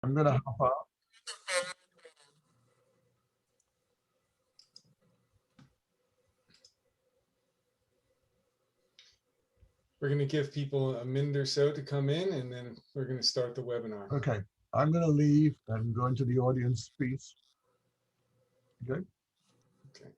I'm going to hop out. We're going to give people a minute or so to come in, and then we're going to start the webinar. Okay, I'm going to leave and go into the audience piece. Okay. Okay.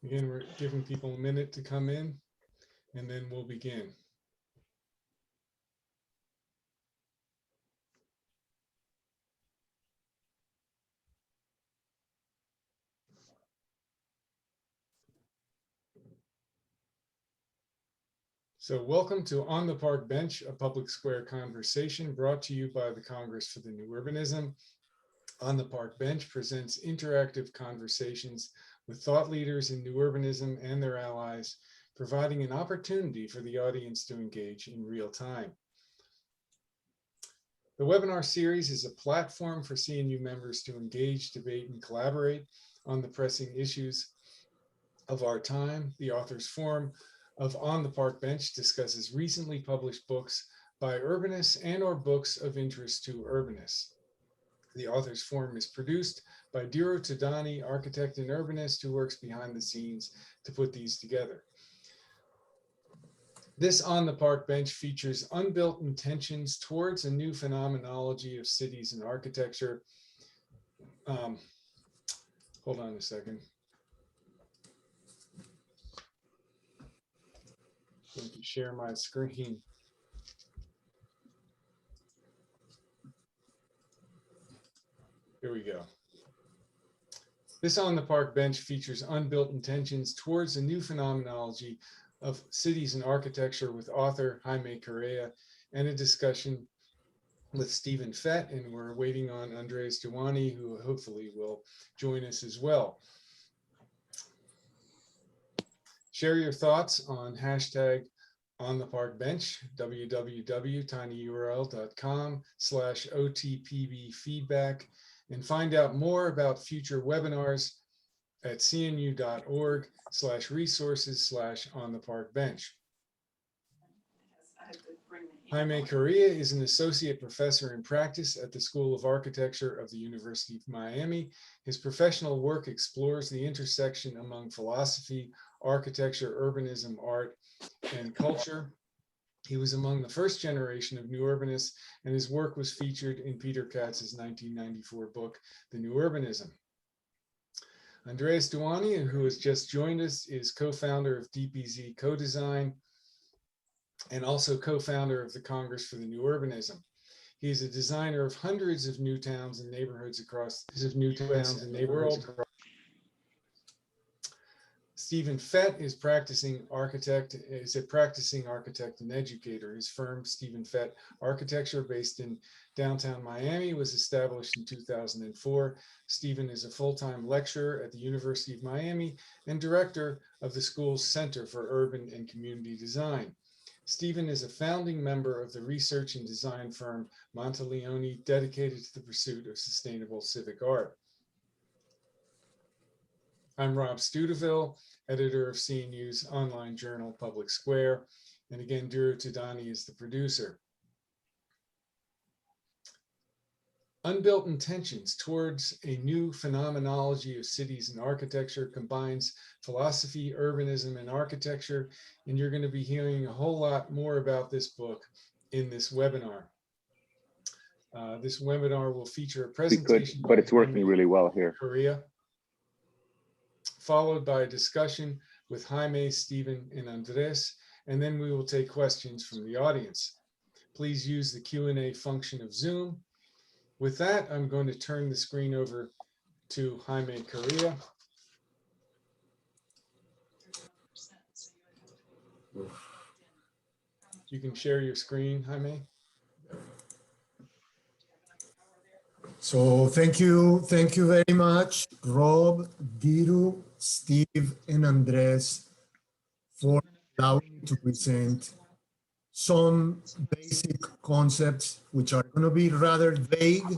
Again, we're giving people a minute to come in, and then we'll begin. So welcome to On the Park Bench, a public square conversation brought to you by the Congress for the New Urbanism. On the Park Bench presents interactive conversations with thought leaders in new urbanism and their allies, providing an opportunity for the audience to engage in real time. The webinar series is a platform for CNU members to engage, debate, and collaborate on the pressing issues of our time. The Authors Forum of On the Park Bench discusses recently published books by urbanists and/or books of interest to urbanists. The Authors Forum is produced by Andres Duany, architect and urbanist who works behind the scenes to put these together. This On the Park Bench features unbuilt intentions towards a new phenomenology of cities and architecture. Hold on a second. I'm going to share my screen. Here we go. This On the Park Bench features unbuilt intentions towards a new phenomenology of cities and architecture with author Jaime Correa and a discussion with Stephen Fett, and we're waiting on Andres Duany, who hopefully will join us as well. Share your thoughts on hashtag On the Park Bench, www.tinyurl.com/OTPB and find out more about future webinars at cnu.org/resources/on-the-park-bench. Jaime Correa is an associate professor in practice at the School of Architecture of the University of Miami. His professional work explores the intersection among philosophy, architecture, urbanism, art, and culture. He was among the first generation of new urbanists, and his work was featured in Peter Katz's 1994 book, The New Urbanism. Andres Duany, who has just joined us, is co-founder of DPZ Co-Design and also co-founder of the Congress for the New Urbanism. He is a designer of hundreds of new towns and neighborhoods across the world. Stephen Fett is a practicing architect and educator. His firm, Stephen Fett Architecture, based in downtown Miami, was established in 2004. Stephen is a full-time lecturer at the University of Miami and director of the school's Center for Urban and Community Design. Stephen is a founding member of the research and design firm Monteleone, dedicated to the pursuit of sustainable civic art. I'm Rob Studeville, editor of CNU's online journal, Public Square. And again, Andres Duany is the producer. Unbuilt Intentions towards a new phenomenology of cities and architecture combines philosophy, urbanism, and architecture. And you're going to be hearing a whole lot more about this book in this webinar. This webinar will feature a Be good, presentation but by it's working Jaime really well here. Correa, followed by a discussion with Jaime, Stephen, and Andres, and then we will take questions from the audience. Please use the Q&A function of Zoom. With that, I'm going to turn the screen over to Jaime Correa. You can share your screen, Jaime. So thank you very much, Rob, Diru, Steve, and Andres, for allowing me to present some basic concepts which are going to be rather vague,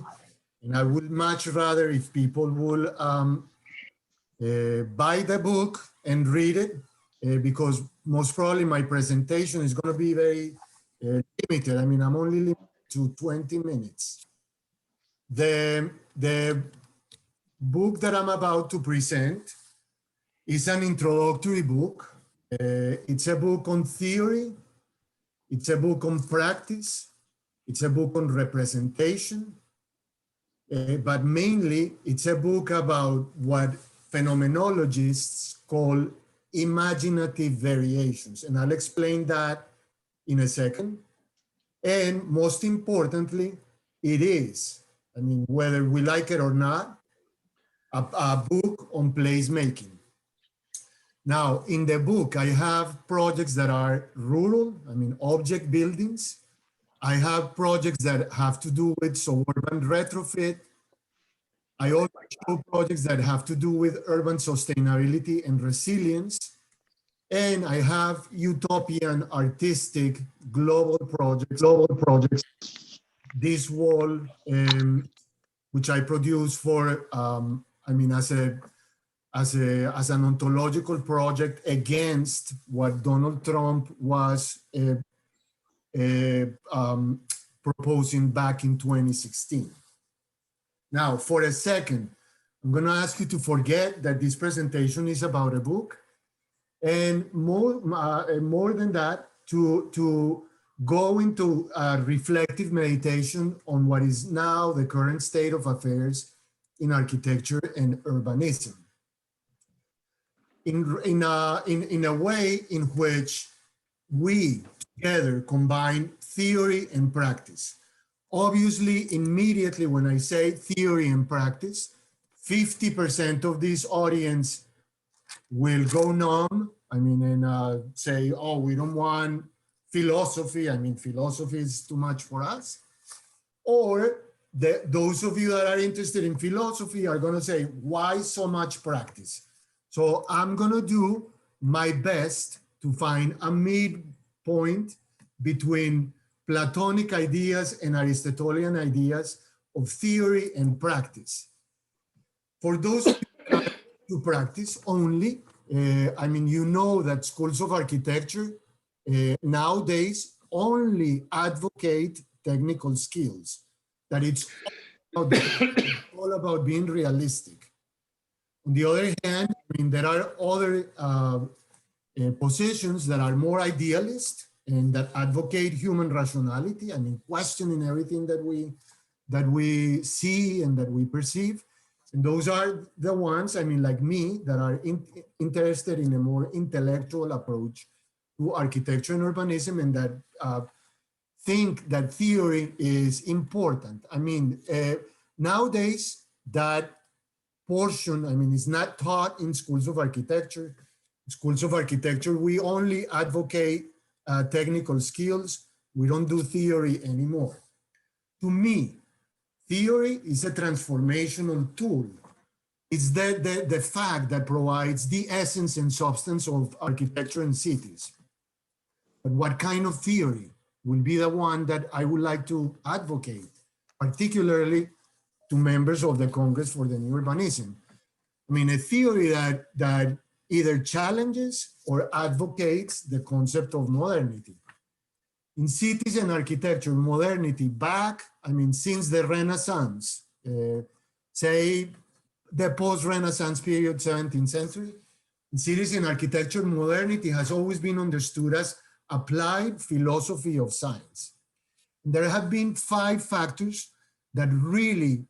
and I would much rather if people will buy the book and read it, because most probably my presentation is going to be very limited. I mean, I'm only limited to 20 minutes. The book that I'm about to present is an introductory book. It's a book on theory. It's a book on practice. It's a book on representation. But mainly, it's a book about what phenomenologists call imaginative variations. And I'll explain that in a second. And most importantly, it is, I mean, whether we like it or not, a book on placemaking. Now, in the book, I have projects that are rural, I mean, object buildings. I have projects that have to do with suburban retrofit. I also show projects that have to do with urban sustainability and resilience. And I have utopian, artistic, global projects. This wall, which I produce for, I mean, as an ontological project against what Donald Trump was proposing back in 2016. Now, for a second, I'm going to ask you to forget that this presentation is about a book, and more than that, to go into a reflective meditation on what is now the current state of affairs in architecture and urbanism. In a way in which we together combine theory and practice. Obviously, immediately when I say theory and practice, 50% of this audience will go numb. I mean, and say, oh, we don't want philosophy. I mean, philosophy is too much for us. Or those of you that are interested in philosophy are going to say, why so much practice? So I'm going to do my best to find a midpoint between Platonic ideas and Aristotelian ideas of theory and practice. For those who try to practice only, I mean, you know that schools of architecture nowadays only advocate technical skills, that it's all about being realistic. On the other hand, I mean, there are other positions that are more idealist and that advocate human rationality. I mean, questioning everything that we see and that we perceive. And those are the ones, I mean, like me, that are interested in a more intellectual approach to architecture and urbanism, and that think that theory is important. I mean, nowadays, that portion, I mean, is not taught in schools of architecture. Schools of architecture, we only advocate technical skills. We don't do theory anymore. To me, theory is a transformational tool. It's the fact that provides the essence and substance of architecture and cities. But what kind of theory will be the one that I would like to advocate, particularly to members of the Congress for the New Urbanism? I mean, a theory that either challenges or advocates the concept of modernity. In cities and architecture, modernity back, I mean, since the Renaissance, say the post-Renaissance period, 17th century, in cities and architecture, modernity has always been understood as applied philosophy of science. And there have been 5 factors that really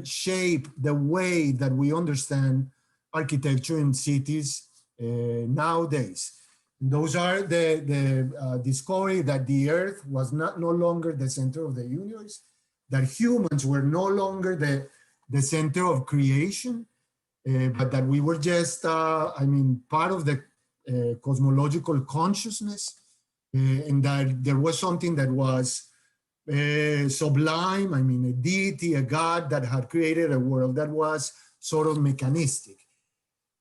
shape the way that we understand architecture in cities nowadays. Those are the discovery that the earth was no longer the center of the universe, that humans were no longer the center of creation, but that we were just, part of the cosmological consciousness, and that there was something that was sublime, a deity, a god that had created a world that was sort of mechanistic.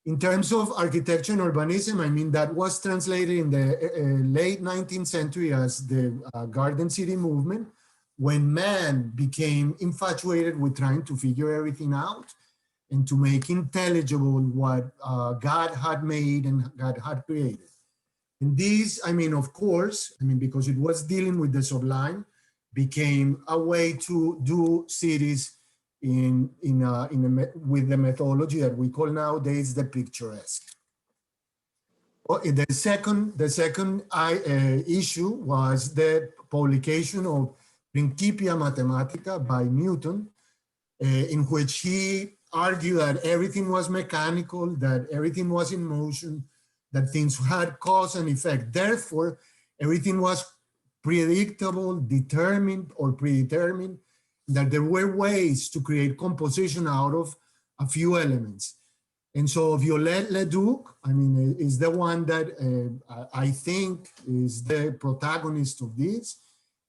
In terms of architecture and urbanism, that was translated in the late 19th century as the Garden City movement, when man became infatuated with trying to figure everything out and to make intelligible what God had made and God had created. And these, of course, because it was dealing with the sublime, became a way to do cities with the methodology that we call nowadays the picturesque. The second issue was the publication of Principia Mathematica by Newton, in which he argued that everything was mechanical, that everything was in motion, that things had cause and effect. Therefore, everything was predictable, determined, or predetermined, that there were ways to create composition out of a few elements. And so Viollet-le-Duc, is the one that I think is the protagonist of this.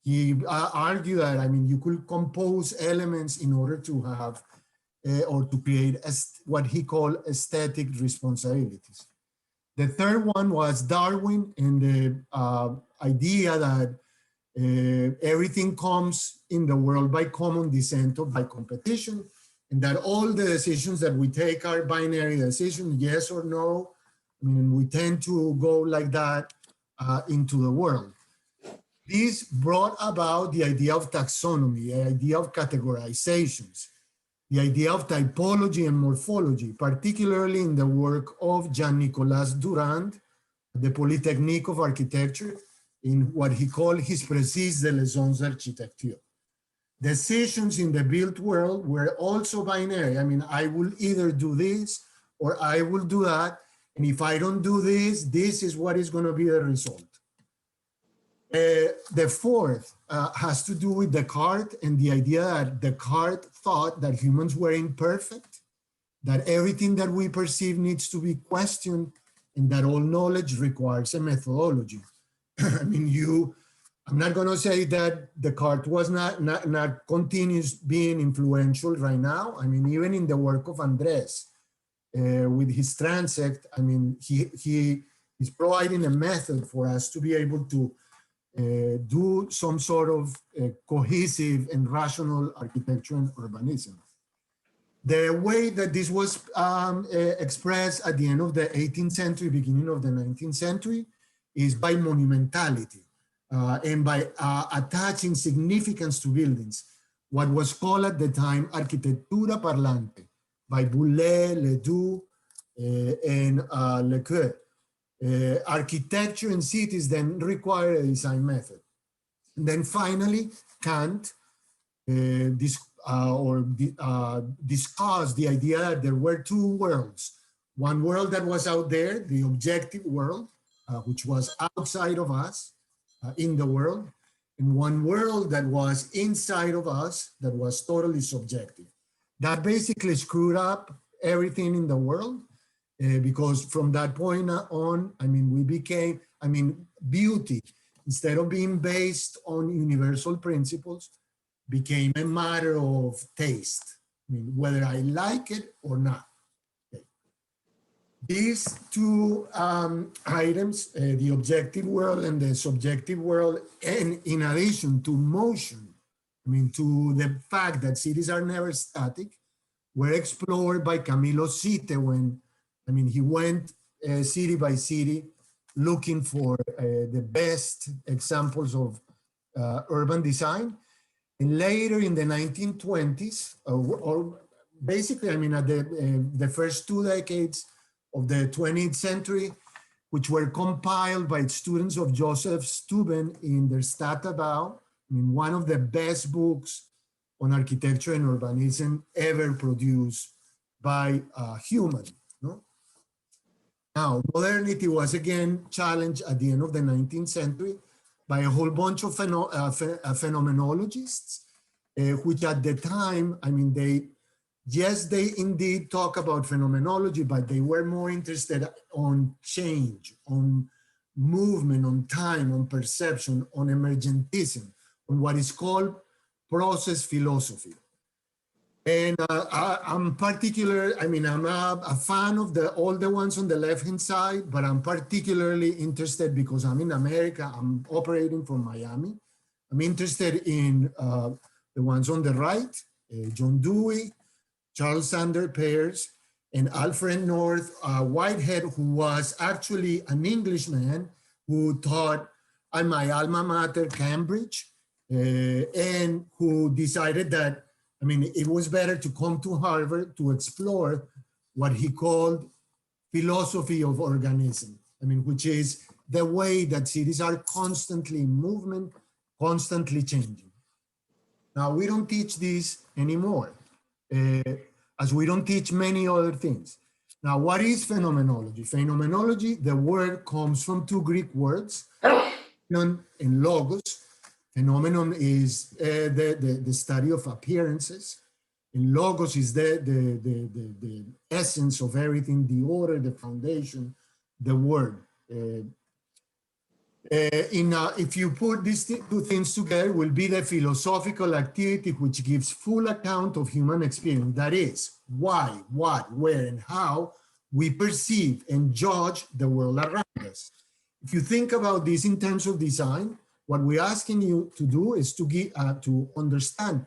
He argued that, you could compose elements in order to have or to create what he called aesthetic responsibilities. The third one was Darwin and the idea that everything comes in the world by common descent or by competition, and that all the decisions that we take are binary decisions, yes or no. We tend to go like that into the world. This brought about the idea of taxonomy, the idea of categorizations, the idea of typology and morphology, particularly in the work of Jean-Nicolas Durand, the Polytechnique of Architecture, in what he called his précises de leçons d'architecture. Decisions in the built world were also binary. I will either do this or I will do that. And if I don't do this, this is what is going to be the result. The fourth has to do with Descartes and the idea that Descartes thought that humans were imperfect, that everything that we perceive needs to be questioned, and that all knowledge requires a methodology. I'm not going to say that Descartes was not continues being influential right now. Even in the work of Andres, with his transect, he is providing a method for us to be able to do some sort of cohesive and rational architecture and urbanism. The way that this was expressed at the end of the 18th century, beginning of the 19th century, is by monumentality and by attaching significance to buildings. What was called at the time arquitectura parlante by Boulez, Ledoux, and Lecoeur. Architecture in cities then require a design method. And then finally, Kant discussed the idea that there were two worlds. One world that was out there, the objective world, which was outside of us in the world, and one world that was inside of us that was totally subjective. That basically screwed up everything in the world. Because from that point on, we became, beauty, instead of being based on universal principles, became a matter of taste, whether I like it or not. Okay. These two items, the objective world and the subjective world, and in addition to motion, to the fact that cities are never static, were explored by Camilo Sitte when he went city by city looking for the best examples of urban design. And later in the 1920s, or basically, at the first 2 decades of the 20th century, which were compiled by students of Joseph Steuben in their Stadtbau, one of the best books on architecture and urbanism ever produced by a human. No? Now, modernity was again challenged at the end of the 19th century by a whole bunch of phenomenologists, which at the time, I mean, they indeed talk about phenomenology, but they were more interested on change, on movement, on time, on perception, on emergentism, on what is called process philosophy. And I'm particular, I mean, I'm a fan of all the ones on the left-hand side, but I'm particularly interested because I'm in America, I'm operating from Miami. I'm interested in the ones on the right, John Dewey, Charles Sanders Peirce, and Alfred North Whitehead, who was actually an Englishman who taught at my alma mater, Cambridge, and who decided that, I mean, it was better to come to Harvard to explore what he called philosophy of organism. I mean, which is the way that cities are constantly in movement, constantly changing. Now, we don't teach this anymore, as we don't teach many other things. Now, what is phenomenology? Phenomenology, the word comes from two Greek words, phenomenon and logos. Phenomenon is the study of appearances, and logos is the essence of everything, the order, the foundation, the word. If you put these two things together, will be the philosophical activity which gives full account of human experience. That is, why, what, where, and how we perceive and judge the world around us. If you think about this in terms of design, what we're asking you to do is to understand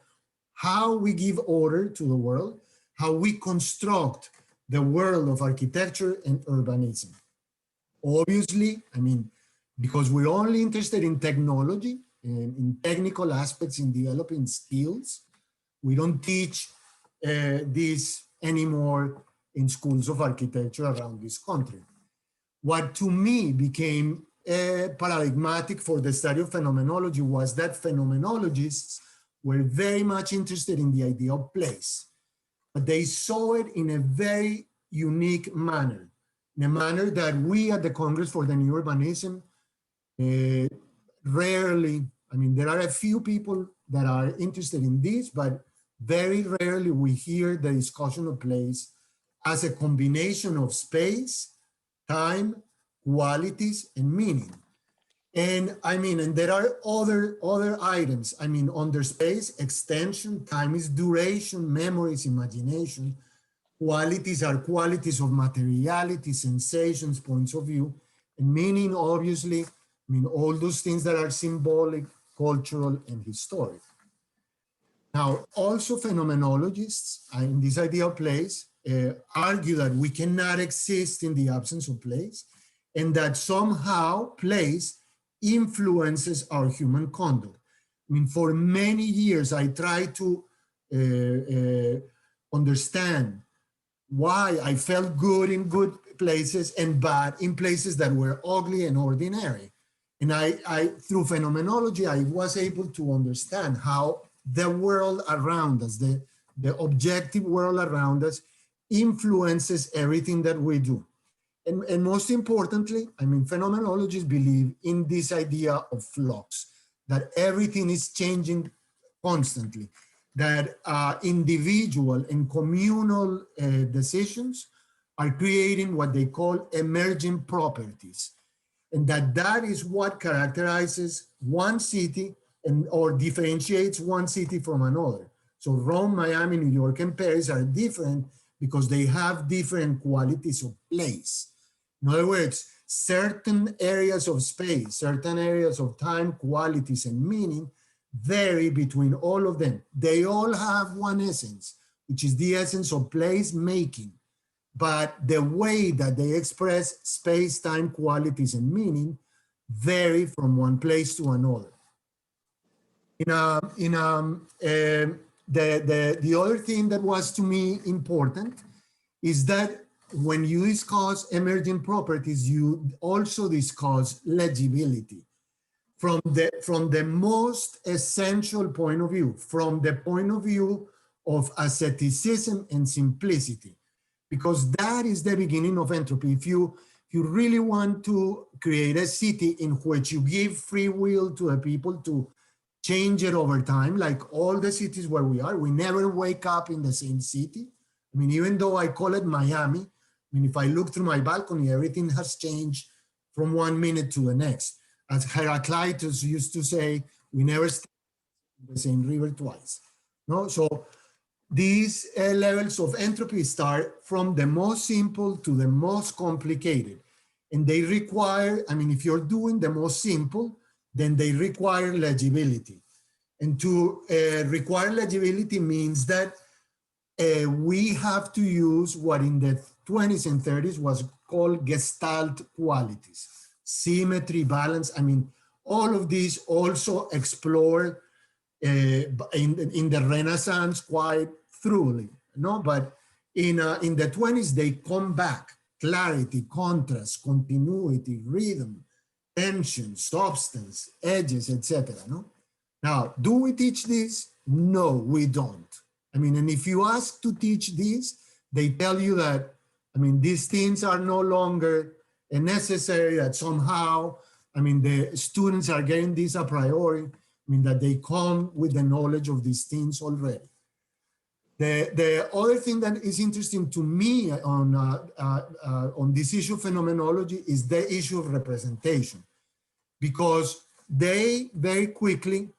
how we give order to the world, how we construct the world of architecture and urbanism. Obviously, I mean, because we're only interested in technology and in technical aspects, in developing skills, we don't teach this anymore in schools of architecture around this country. What to me became paradigmatic for the study of phenomenology was that phenomenologists were very much interested in the idea of place, but they saw it in a very unique manner, in a manner that we at the Congress for the New Urbanism rarely, I mean, there are a few people that are interested in this, but very rarely we hear the discussion of place as a combination of space, time, qualities, and meaning. And I mean, and there are other items. I mean, under space, extension, time is duration, memory is imagination, qualities are qualities of materiality, sensations, points of view, and meaning, obviously, I mean, all those things that are symbolic, cultural, and historic. Now, also phenomenologists in this idea of place argue that we cannot exist in the absence of place, and that somehow place influences our human conduct. I mean, for many years, I tried to understand why I felt good in good places and bad in places that were ugly and ordinary. And I through phenomenology, I was able to understand how the world around us, the objective world around us, influences everything that we do. And most importantly, I mean, phenomenologists believe in this idea of flux, that everything is changing constantly, that individual and communal decisions are creating what they call emerging properties. And that is what characterizes one city or differentiates one city from another. So Rome, Miami, New York, and Paris are different because they have different qualities of place. In other words, certain areas of space, certain areas of time, qualities, and meaning vary between all of them. They all have one essence, which is the essence of place making. But the way that they express space, time, qualities, and meaning vary from one place to another. The other thing that was to me important is that when you discuss emerging properties, you also discuss legibility. from the most essential point of view, from the point of view of asceticism and simplicity, because that is the beginning of entropy. If you really want to create a city in which you give free will to the people to change it over time, like all the cities where we never wake up in the same city. I mean, even though I call it Miami, I mean, if I look through my balcony, everything has changed from 1 minute to the next. As Heraclitus used to say, we never stay in the same river twice. No, so these levels of entropy start from the most simple to the most complicated. And they require, I mean, if you're doing the most simple, then they require legibility. And to require legibility means that we have to use what in the 20s and 30s was called Gestalt qualities. Symmetry, balance, I mean, all of these also explore in the Renaissance quite thoroughly, no? But in the 20s, they come back: clarity, contrast, continuity, rhythm, tension, substance, edges, etc. No? Now, do we teach this? No, we don't. I mean, and if you ask to teach this, they tell you that, I mean, these things are no longer necessary, that somehow, I mean, the students are getting this a priori, I mean, that they come with the knowledge of these things already. The other thing that is interesting to me on this issue of phenomenology is the issue of representation, because they very quickly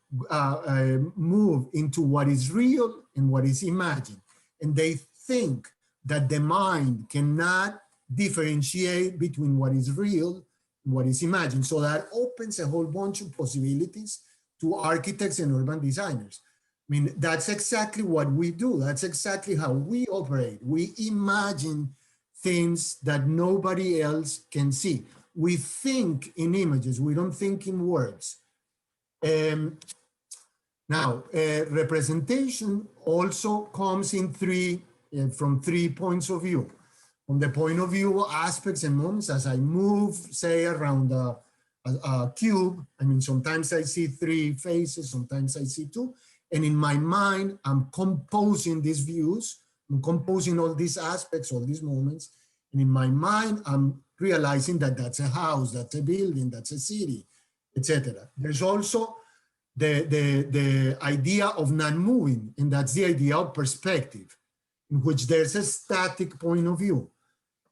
move into what is real and what is imagined. And they think that the mind cannot differentiate between what is real and what is imagined. So that opens a whole bunch of possibilities to architects and urban designers. I mean, that's exactly what we do. That's exactly how we operate. We imagine things that nobody else can see. We think in images. We don't think in words. Now, representation also comes in from three points of view. From the point of view of aspects and moments, as I move, say, around a cube, I mean, sometimes I see 3 faces, sometimes I see 2. And in my mind, I'm composing these views, I'm composing all these aspects, all these moments. And in my mind, I'm realizing that that's a house, that's a building, that's a city, etc. There's also the idea of non-moving, and that's the idea of perspective, in which there's a static point of view,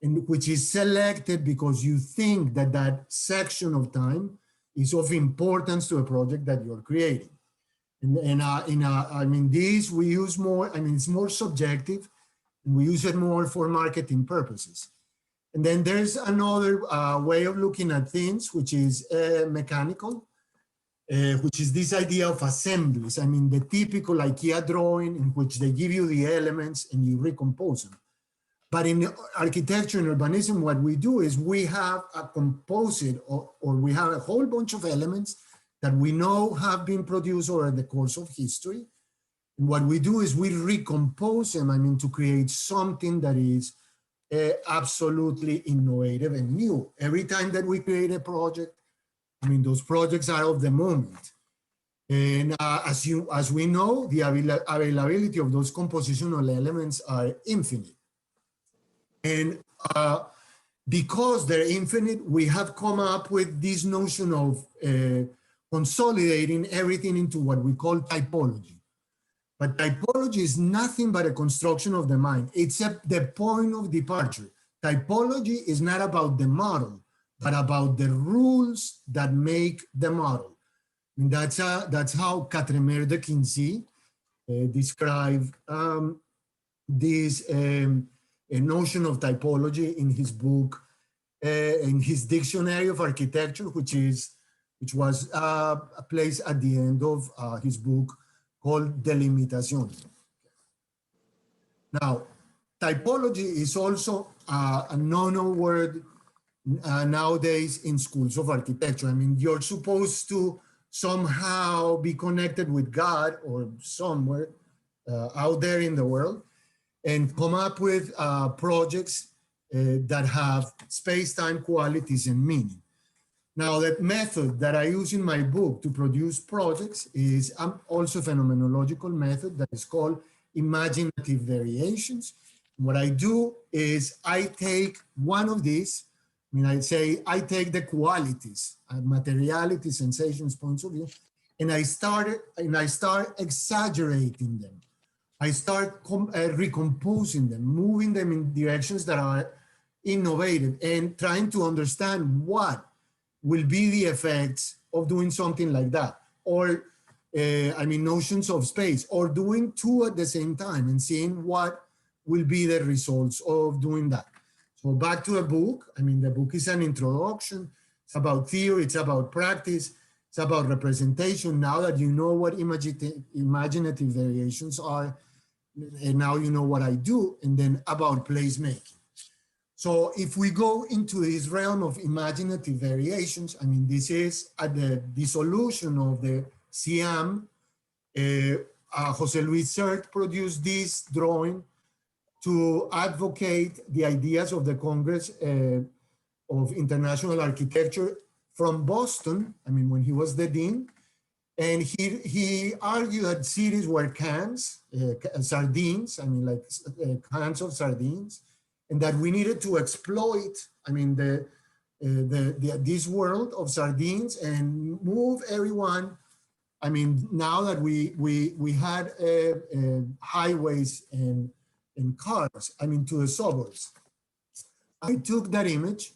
and which is selected because you think that that section of time is of importance to a project that you're creating. I mean, this we use more, I mean, it's more subjective, and we use it more for marketing purposes. And then there's another way of looking at things, which is mechanical, which is this idea of assemblies. I mean, the typical IKEA drawing in which they give you the elements and you recompose them. But in architecture and urbanism, what we do is we have a composite, or we have a whole bunch of elements that we know have been produced over the course of history. And what we do is we recompose them, I mean, to create something that is absolutely innovative and new. Every time that we create a project, I mean, those projects are of the moment. And as we know, the availability of those compositional elements are infinite. And because they're infinite, we have come up with this notion of consolidating everything into what we call typology. But typology is nothing but a construction of the mind. It's the point of departure. Typology is not about the model, but about the rules that make the model. And that's how Quatremer de Quincy described this notion of typology in his book, in his Dictionary of Architecture, which was placed at the end of his book called Delimitation. Now, typology is also a no-no word nowadays in schools of architecture. I mean, you're supposed to somehow be connected with God or somewhere out there in the world and come up with projects that have space-time qualities and meaning. Now, the method that I use in my book to produce projects is also a phenomenological method that is called Imaginative Variations. What I do is I take one of these, I mean, I say I take the qualities, materiality, sensations, points of view, and I start exaggerating them. I start recomposing them, moving them in directions that are innovative, and trying to understand what will be the effects of doing something like that. Or, I mean, notions of space, or doing two at the same time and seeing what will be the results of doing that. So back to the book. I mean, the book is an introduction. It's about theory, it's about practice, it's about representation. Now that you know what imaginative variations are, and now you know what I do, and then about placemaking. So if we go into this realm of imaginative variations, I mean, this is at the dissolution of the CIAM. Jose Luis Sert produced this drawing to advocate the ideas of the Congress of International Architecture from Boston, I mean, when he was the dean. And he argued that cities were cans, sardines, I mean, like cans of sardines, and that we needed to exploit, I mean, this world of sardines and move everyone. I mean, now that we had highways and cars, I mean, to the suburbs. I took that image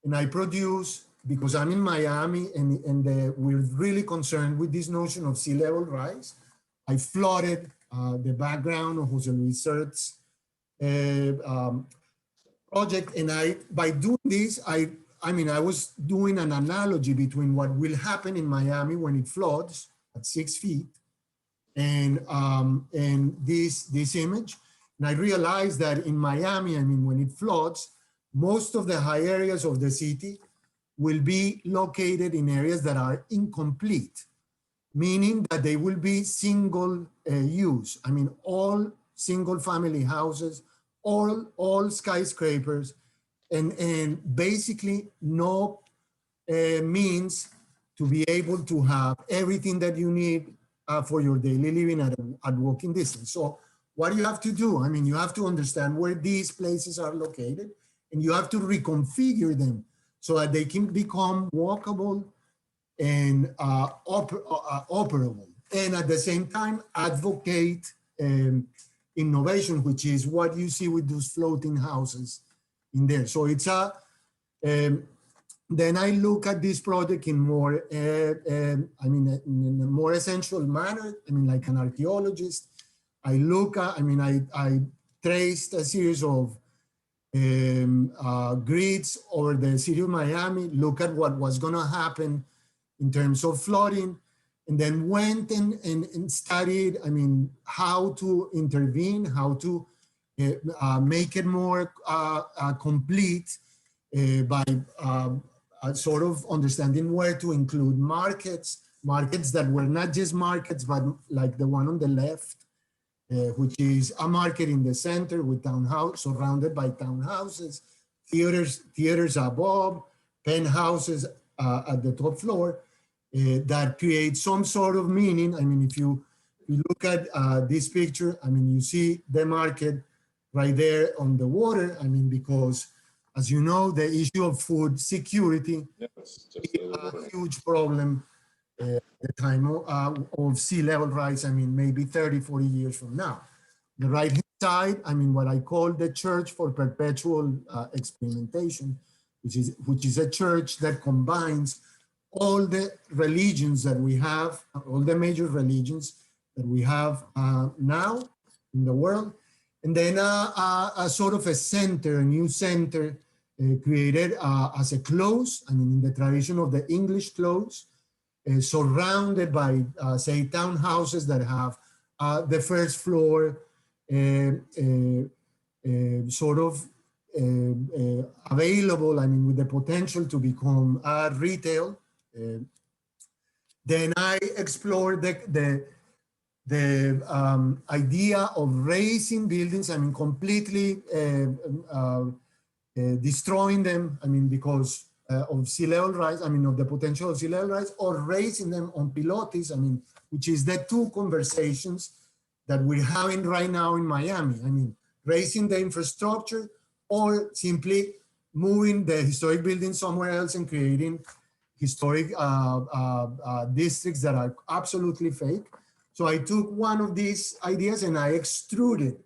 and I produced, because I'm in Miami and we're really concerned with this notion of sea level rise, I flooded the background of Jose Luis Sert's project. And by doing this, I mean, I was doing an analogy between what will happen in Miami when it floods at 6 feet and this image. And I realized that in Miami, I mean, when it floods, most of the high areas of the city will be located in areas that are incomplete, meaning that they will be single use. I mean, all single family houses, all skyscrapers, and basically no means to be able to have everything that you need for your daily living at walking distance. So what do you have to do? I mean, you have to understand where these places are located, and you have to reconfigure them so that they can become walkable and operable. And at the same time, advocate innovation, which is what you see with those floating houses in there. So it's then I look at this project in more, I mean, in a more essential manner. I mean, like an archaeologist, I look at, I mean, I traced a series of grids over the city of Miami, look at what was going to happen in terms of flooding, and then went and studied, I mean, how to intervene, how to make it more complete by sort of understanding where to include markets that were not just markets, but like the one on the left, which is a market in the center with townhouse, surrounded by townhouses, theaters above, penthouses at the top floor, that create some sort of meaning. I mean, if you look at this picture, I mean, you see the market right there on the water. I mean, because as you know, the issue of food security is a huge problem at the time of sea level rise. I mean, maybe 30, 40 years from now. The right-hand side, I mean, what I call the Church for Perpetual Experimentation, which is a church that combines all the religions that we have, all the major religions that we have now in the world. And then a sort of a center, a new center created as a close, I mean, in the tradition of the English close, surrounded by, say, townhouses that have the first floor sort of available, I mean, with the potential to become retail. Then I explored the idea of raising buildings, I mean, completely destroying them. I mean, because of sea level rise, I mean, of the potential of sea level rise, or raising them on pilotis, I mean, which is the two conversations that we're having right now in Miami. I mean, raising the infrastructure or simply moving the historic building somewhere else and creating historic districts that are absolutely fake. So I took one of these ideas and I extruded,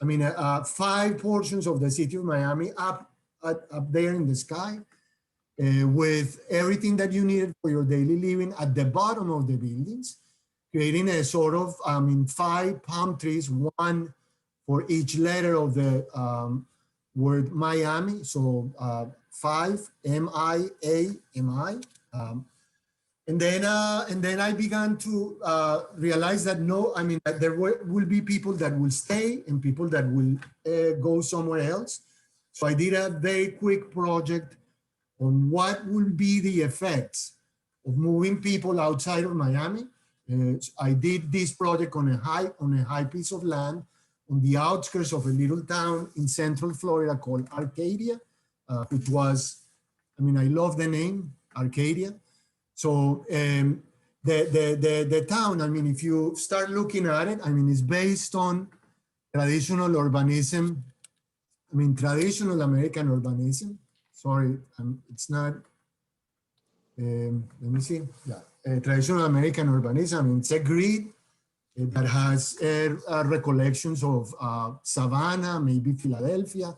I mean, 5 portions of the city of Miami up there in the sky, with everything that you needed for your daily living at the bottom of the buildings, creating a sort of, 5 palm trees, one for each letter of the word Miami. So 5, M-I-A-M-I. And then I began to realize that that there will be people that will stay and people that will go somewhere else. So I did a very quick project on what will be the effects of moving people outside of Miami. I did this project on a high piece of land on the outskirts of a little town in Central Florida called Arcadia, which was, I mean, I love the name, Arcadia. So the town, I mean, if you start looking at it, I mean, it's based on traditional urbanism. I mean, traditional American urbanism. Sorry, it's not, let me see. Yeah, traditional American urbanism. I mean, it's a grid that has recollections of Savannah, maybe Philadelphia,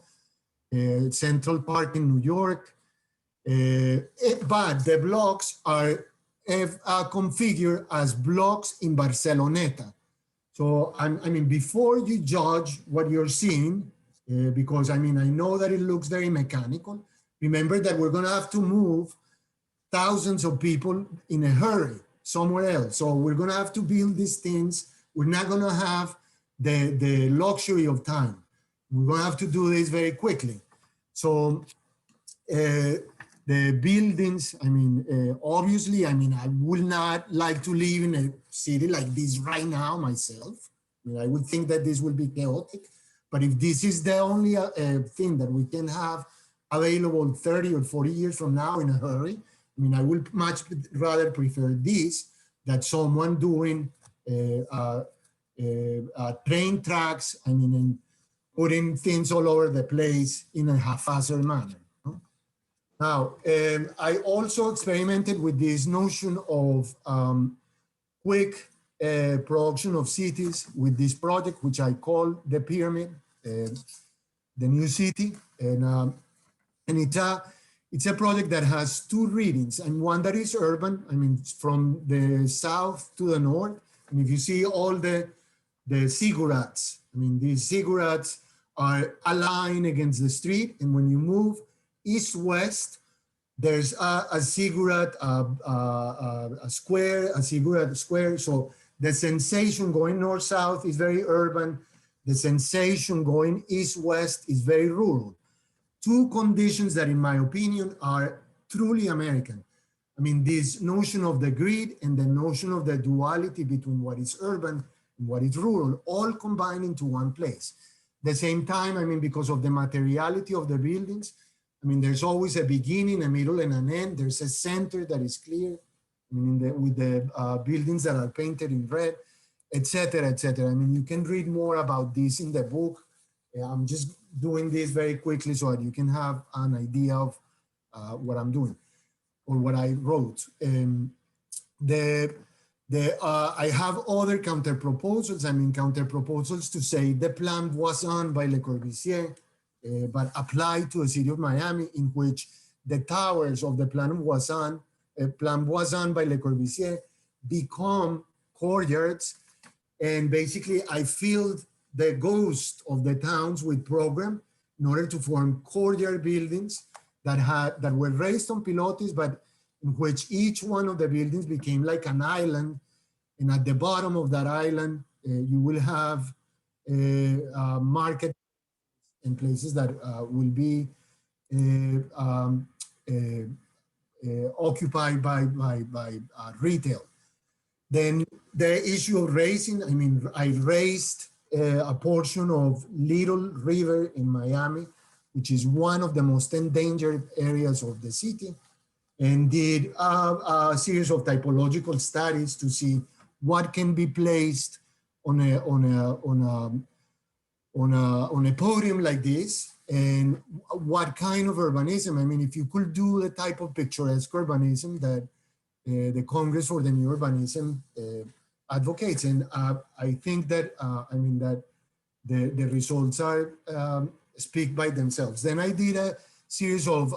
Central Park in New York. But the blocks are configured as blocks in Barceloneta. So, I mean, before you judge what you're seeing, because I mean, I know that it looks very mechanical. Remember that we're gonna have to move thousands of people in a hurry somewhere else. So we're gonna have to build these things. We're not gonna have the luxury of time. We're gonna have to do this very quickly. So the buildings, I mean, obviously, I mean, I would not like to live in a city like this right now myself. I mean, I would think that this will be chaotic. But if this is the only thing that we can have available 30 or 40 years from now in a hurry, I mean, I would much rather prefer this than someone doing train tracks, I mean, and putting things all over the place in a haphazard manner. No? Now, I also experimented with this notion of quick production of cities with this project, which I call the pyramid, the new city, and it's a project that has 2 readings, and one that is urban. I mean, from the south to the north, and if you see all the ziggurats, I mean, these ziggurats are aligned against the street, and when you move east-west, there's a ziggurat, a square, a ziggurat square. So the sensation going north-south is very urban. The sensation going east-west is very rural. 2 conditions that, in my opinion, are truly American. I mean, this notion of the grid and the notion of the duality between what is urban and what is rural, all combined into one place. At the same time, I mean, because of the materiality of the buildings, I mean, there's always a beginning, a middle, and an end. There's a center that is clear, I mean, with the buildings that are painted in red, et cetera, et cetera. I mean, you can read more about this in the book. I'm just doing this very quickly so that you can have an idea of what I'm doing or what I wrote. I have other counter proposals. I mean, counter proposals to say the plan voisin by Le Corbusier, but applied to the city of Miami, in which the towers of the plan voisin by Le Corbusier become courtyards. And basically, I filled the ghost of the towns with program in order to form courtyard buildings that were raised on pilotis, but in which each one of the buildings became like an island. And at the bottom of that island, you will have market and places that will be occupied by retail. Then the issue of raising, I mean, I raised a portion of Little River in Miami which is one of the most endangered areas of the city, and did a series of typological studies to see what can be placed on a podium like this, and what kind of urbanism. I mean, if you could do the type of picturesque urbanism that the Congress for the New Urbanism advocates, and I think that that the results are speak by themselves. Then I did a series of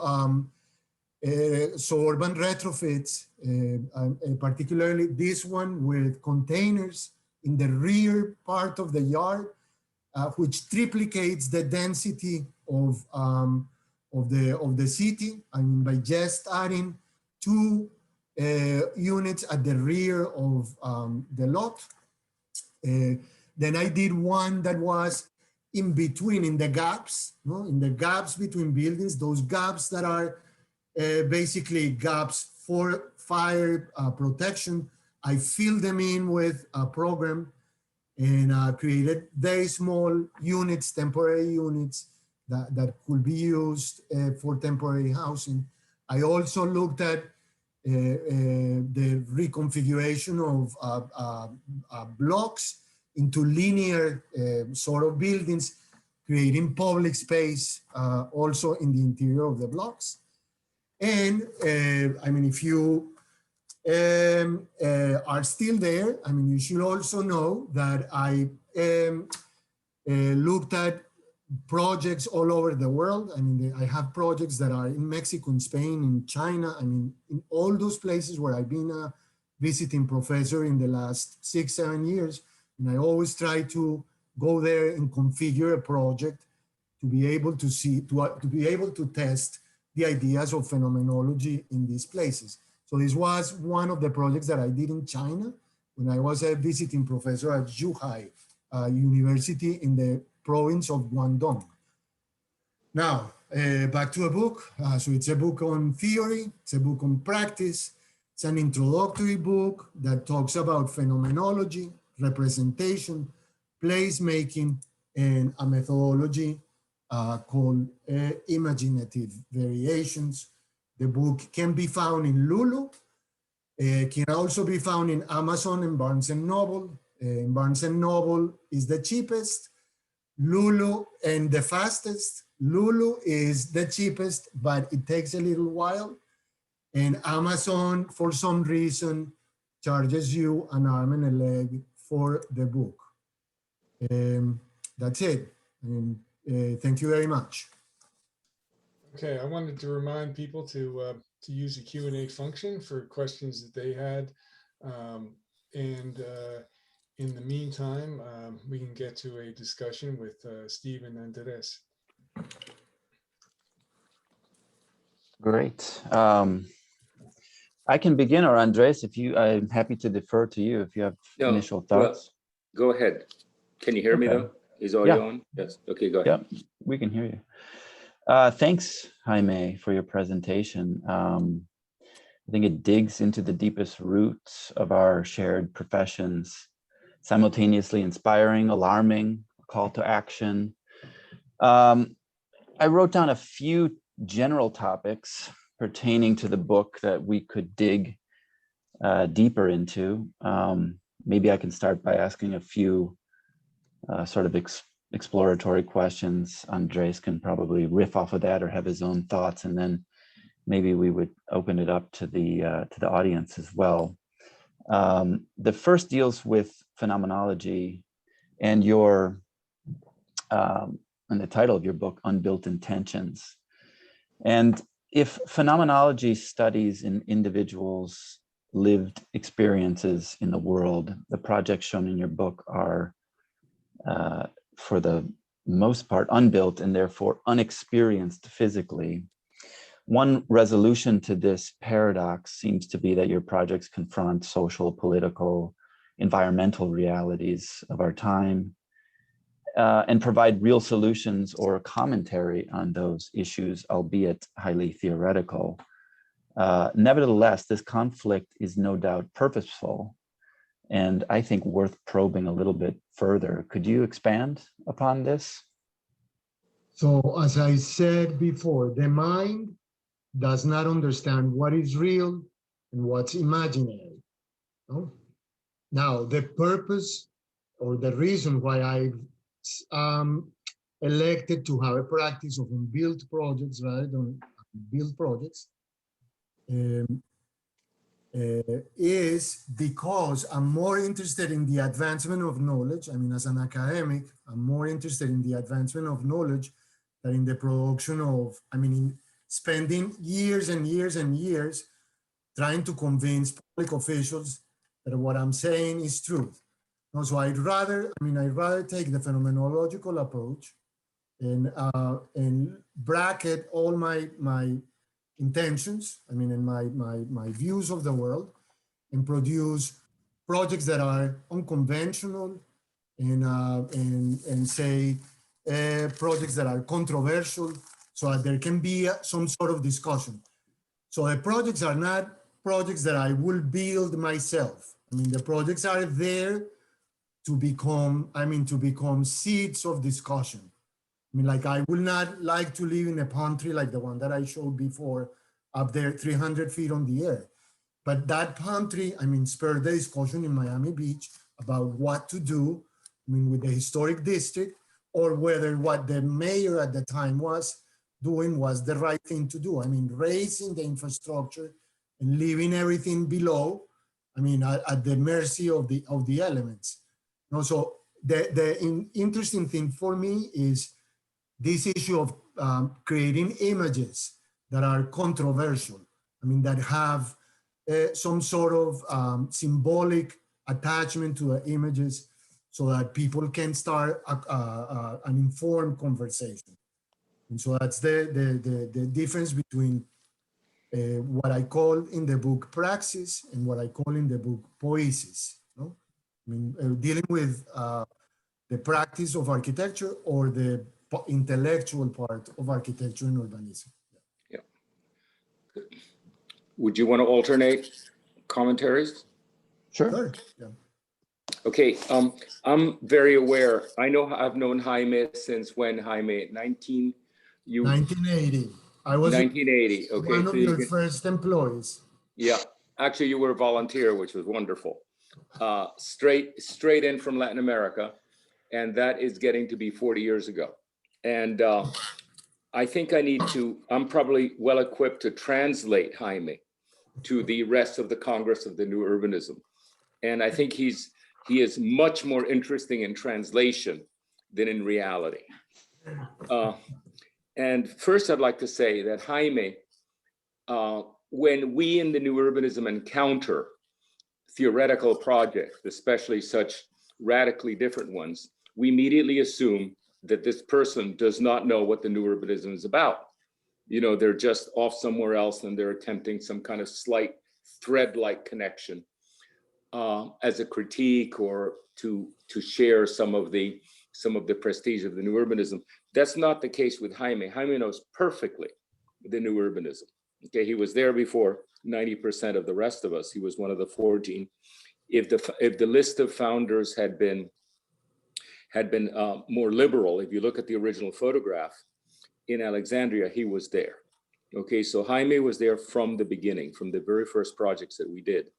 urban retrofits, particularly this one with containers in the rear part of the yard, which triplicates the density of the city. I mean, by just adding 2 units at the rear of the lot. Then I did one that was in between, in the gaps, in the gaps between buildings, those gaps that are basically gaps for fire protection. I filled them in with a program and created very small units, temporary units that could be used for temporary housing. I also looked at the reconfiguration of blocks into linear sort of buildings, creating public space also in the interior of the blocks. And I mean, if you are still there, I mean, you should also know that I looked at projects all over the world. I mean, I have projects that are in Mexico, in Spain, in China. I mean, in all those places where I've been a visiting professor in the last 6-7 years. And I always try to go there and configure a project to be able to see, to be able to test the ideas of phenomenology in these places. So this was one of the projects that I did in China when I was a visiting professor at Zhuhai University in the province of Guangdong. Now, back to a book. So it's a book on theory, it's a book on practice, it's an introductory book that talks about phenomenology, representation, placemaking, and a methodology called Imaginative Variations. The book can be found in Lulu. It can also be found in Amazon and Barnes & Noble. Barnes & Noble is the cheapest. Lulu and the fastest. Lulu is the cheapest, but it takes a little while. And Amazon, for some reason, charges you an arm and a leg for the book. That's it. Thank you very much. Okay, I wanted to remind people to use the Q&A function for questions that they had. In the meantime, we can get to a discussion with Steve and Andres. Great. I can begin, or Andres, if you, I'm happy to defer to you if you have initial thoughts. Well, go ahead. Can you hear me though? Is audio on? Yes. Okay, go ahead. Yeah, we can hear you. Thanks, Jaime, for your presentation. I think it digs into the deepest roots of our shared professions, simultaneously inspiring, alarming, a call to action. I wrote down a few general topics pertaining to the book that we could dig deeper into. Maybe I can start by asking a few sort of exploratory questions. Andres can probably riff off of that or have his own thoughts, and then maybe we would open it up to the audience as well. The first deals with phenomenology and your and the title of your book, Unbuilt Intentions. And if phenomenology studies in individuals' lived experiences in the world, the projects shown in your book are, for the most part, unbuilt and therefore unexperienced physically. One resolution to this paradox seems to be that your projects confront social, political, environmental realities of our time, and provide real solutions or commentary on those issues, albeit highly theoretical. Nevertheless, this conflict is no doubt purposeful, and I think worth probing a little bit further. Could you expand upon this? So as I said before, the mind does not understand what is real and what's imaginary. No? Now, the purpose or the reason why I elected to have a practice of unbuilt projects rather than built projects is because I'm more interested in the advancement of knowledge. I mean, as an academic, I'm more interested in the advancement of knowledge than in the production of, I mean, in spending years and years and years trying to convince public officials that what I'm saying is truth. No, so I'd rather take the phenomenological approach and bracket all my intentions, I mean, and my views of the world, and produce projects that are unconventional and say projects that are controversial, so that there can be some sort of discussion. So the projects are not projects that I will build myself. I mean, the projects are there to become seeds of discussion. I mean, like, I will not like to live in a pantry like the one that I showed before up there 300 feet on the air. But that pantry, I mean, spurred the discussion in Miami Beach about what to do, I mean, with the historic district, or whether what the mayor at the time was doing was the right thing to do. I mean, raising the infrastructure and leaving everything below, I mean, at the mercy of the elements. You know, so the interesting thing for me is this issue of creating images that are controversial. I mean, that have some sort of symbolic attachment to the images so that people can start an informed conversation. And so that's the difference between what I call in the book praxis and what I call in the book poiesis. No? I mean, dealing with the practice of architecture or the intellectual part of architecture and urbanism. Yeah. Would you want to alternate commentaries? Sure. Yeah. Okay, I'm very aware. I've known Jaime since when, Jaime? 1980. I was 1980. Okay, one so of your first employees. Yeah, actually, you were a volunteer, which was wonderful. Straight in from Latin America, and that is getting to be 40 years ago. And I think I'm probably well equipped to translate Jaime to the rest of the Congress of the New Urbanism. And I think he is much more interesting in translation than in reality. And first, I'd like to say that Jaime, when we in the New Urbanism encounter theoretical projects, especially such radically different ones, we immediately assume that this person does not know what the New Urbanism is about. You know, they're just off somewhere else and they're attempting some kind of slight thread-like connection as a critique or to share some of the prestige of the New Urbanism. That's not the case with Jaime. Jaime knows perfectly the New Urbanism. Okay, he was there before 90% of the rest of us. He was one of the 14. If the list of founders had been more liberal, if you look at the original photograph in Alexandria, he was there. Okay, so Jaime was there from the beginning, from the very first projects that we did.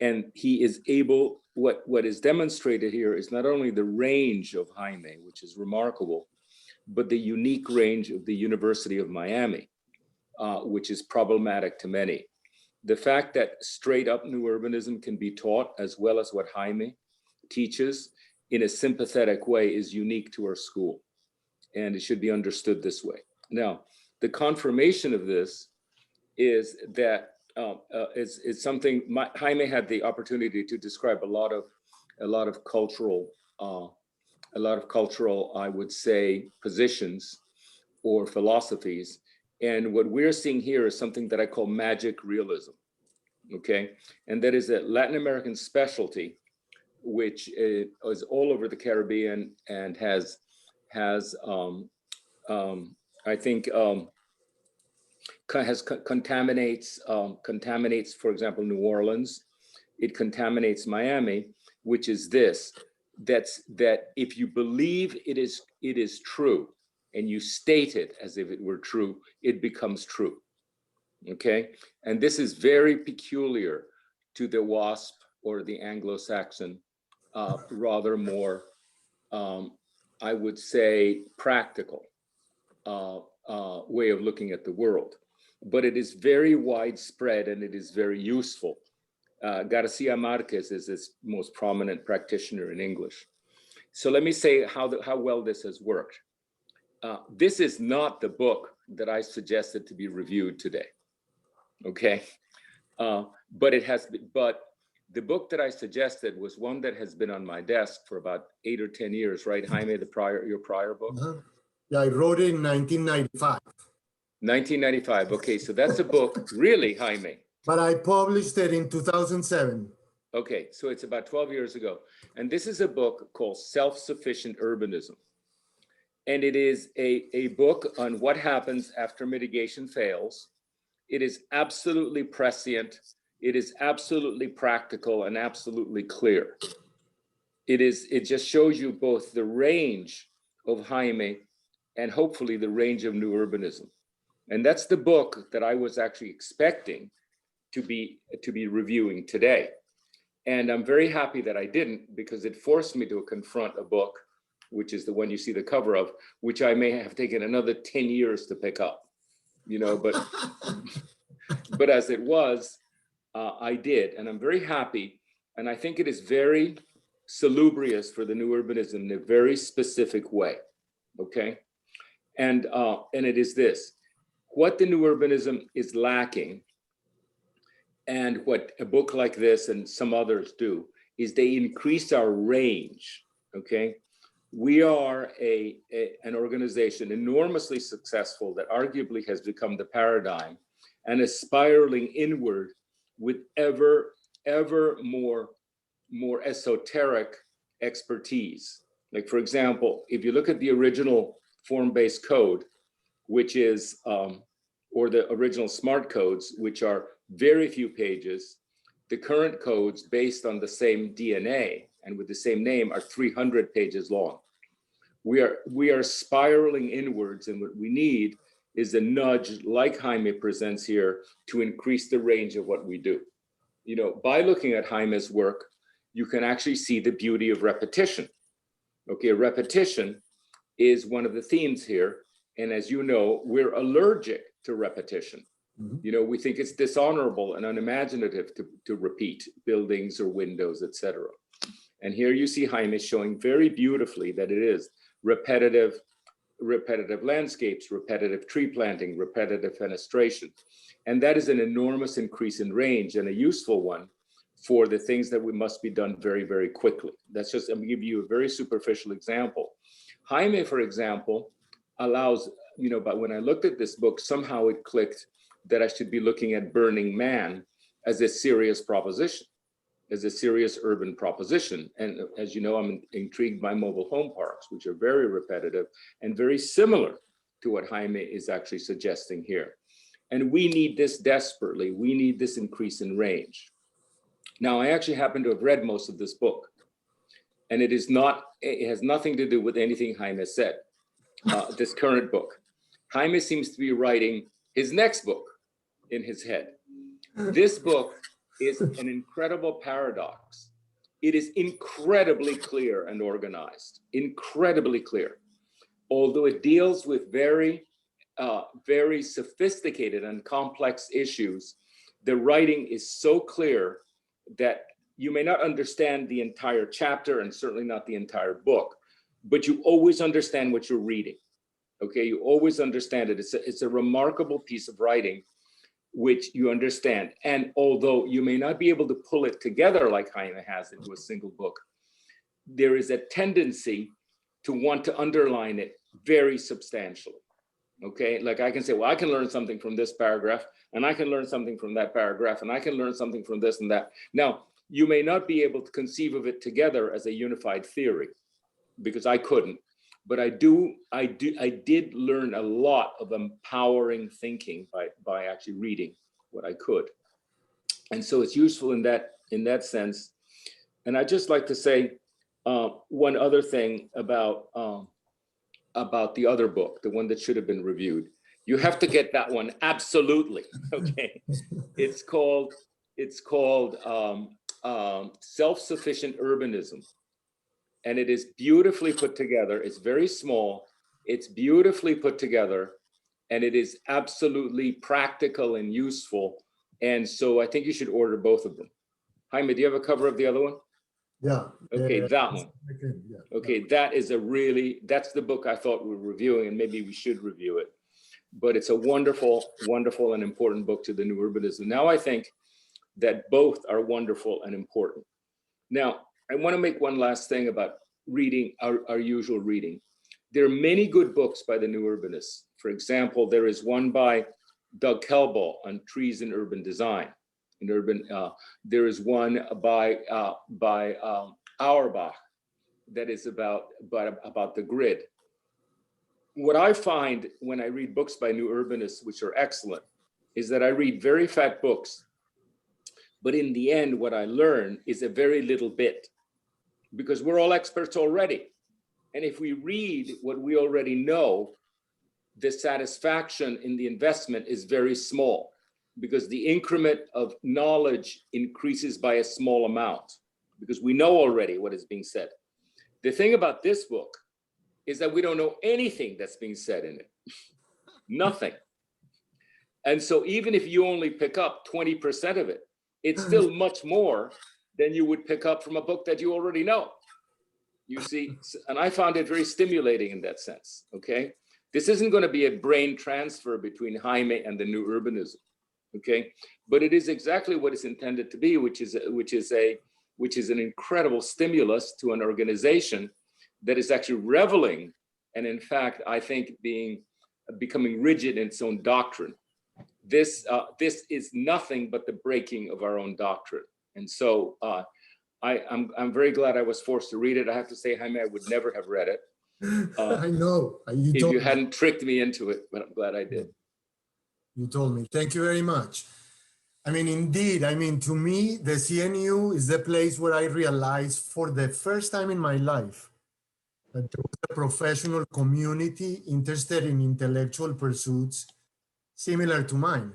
And he is able, what is demonstrated here is not only the range of Jaime, which is remarkable, but the unique range of the University of Miami, which is problematic to many. The fact that straight up New Urbanism can be taught as well as what Jaime teaches in a sympathetic way is unique to our school. And it should be understood this way. Now, the confirmation of this is that it's something Jaime had the opportunity to describe a lot of cultural, I would say, positions or philosophies. And what we're seeing here is something that I call magic realism, okay? And that is a Latin American specialty, which is all over the Caribbean and has I think, contaminates, for example, New Orleans. It contaminates Miami, which is that if you believe it is true and you state it as if it were true, it becomes true. Okay, and this is very peculiar to the WASP or the Anglo-Saxon, rather more, I would say, practical way of looking at the world. But it is very widespread and it is very useful. Garcia Marquez is its most prominent practitioner in English. So let me say how well this has worked. This is not the book that I suggested to be reviewed today. Okay, but the book that I suggested was one that has been on my desk for about 8 or 10 years, right, Jaime? Your prior book. Yeah, I wrote it in 1995. 1995. Okay, so that's a book, really, Jaime. But I published it in 2007. Okay, so it's about 12 years ago, and this is a book called Self-Sufficient Urbanism, and it is a book on what happens after mitigation fails. It is absolutely prescient. It is absolutely practical and absolutely clear. It just shows you both the range of Jaime and hopefully the range of new urbanism. And that's the book that I was actually expecting to be reviewing today. And I'm very happy that I didn't, because it forced me to confront a book, which is the one you see the cover of, which I may have taken another 10 years to pick up. You know, but as it was, I did, and I'm very happy. And I think it is very salubrious for the new urbanism in a very specific way. Okay, and it is this: what the new urbanism is lacking, and what a book like this and some others do, is they increase our range. Okay. We are an organization enormously successful that arguably has become the paradigm and is spiraling inward with ever more esoteric expertise. Like, for example, if you look at the original form-based code, which is, or the original smart codes, which are very few pages, the current codes based on the same DNA and with the same name are 300 pages long. We are spiraling inwards, and what we need is a nudge like Jaime presents here to increase the range of what we do. You know, by looking at Jaime's work, you can actually see the beauty of repetition. Okay, repetition is one of the themes here. And as you know, we're allergic to repetition. Mm-hmm. You know, we think it's dishonorable and unimaginative to repeat buildings or windows, etc. And here you see Jaime showing very beautifully that it is repetitive landscapes, repetitive tree planting, repetitive fenestration. And that is an enormous increase in range and a useful one for the things that we must be done very, very quickly. That's just, I'm gonna give you a very superficial example. Jaime, for example, allows, you know, but when I looked at this book, somehow it clicked that I should be looking at Burning Man as a serious proposition, as a serious urban proposition. And as you know, I'm intrigued by mobile home parks, which are very repetitive and very similar to what Jaime is actually suggesting here. And we need this desperately. We need this increase in range. Now, I actually happen to have read most of this book, and it has nothing to do with anything Jaime said, this current book. Jaime seems to be writing his next book in his head. This book is an incredible paradox. It is incredibly clear and organized, incredibly clear. Although it deals with very sophisticated and complex issues, the writing is so clear that you may not understand the entire chapter and certainly not the entire book, but you always understand what you're reading. Okay, you always understand it. It's a remarkable piece of writing which you understand. And although you may not be able to pull it together like Jaime has into a single book, there is a tendency to want to underline it very substantially. Okay, like I can say, well, I can learn something from this paragraph, and I can learn something from that paragraph, and I can learn something from this and that. Now, you may not be able to conceive of it together as a unified theory, because I couldn't. But I did learn a lot of empowering thinking by actually reading what I could. And so it's useful in that sense. And I'd just like to say one other thing about about the other book, the one that should have been reviewed. You have to get that one, absolutely, okay? It's called Self-Sufficient Urbanism. And it is beautifully put together. It's very small. It's beautifully put together. And it is absolutely practical and useful. And so I think you should order both of them. Jaime, do you have a cover of the other one? Yeah. Okay, that one. Yeah. Okay, that's the book I thought we were reviewing, and maybe we should review it. But it's a wonderful, wonderful and important book to the new urbanism. Now I think that both are wonderful and important. Now, I want to make one last thing about reading, our usual reading. There are many good books by the new urbanists. For example, there is one by Doug Kelball on trees in urban design. There is one by Auerbach that is about the grid. What I find when I read books by new urbanists, which are excellent, is that I read very fat books, but in the end, what I learn is a very little bit, because we're all experts already. And if we read what we already know, the satisfaction in the investment is very small, because the increment of knowledge increases by a small amount, because we know already what is being said. The thing about this book is that we don't know anything that's being said in it, nothing. And so even if you only pick up 20% of it, it's still much more than you would pick up from a book that you already know. You see, and I found it very stimulating in that sense, okay? This isn't going to be a brain transfer between Jaime and the new urbanism, okay? But it is exactly what it's intended to be, which is an incredible stimulus to an organization that is actually reveling, and in fact, I think becoming rigid in its own doctrine. This is nothing but the breaking of our own doctrine. And so I'm very glad I was forced to read it. I have to say, Jaime, I would never have read it. I know. If you hadn't tricked me into it, but I'm glad I did. You told me. Thank you very much. I mean, indeed, I mean, to me, the CNU is the place where I realized for the first time in my life that there was a professional community interested in intellectual pursuits similar to mine.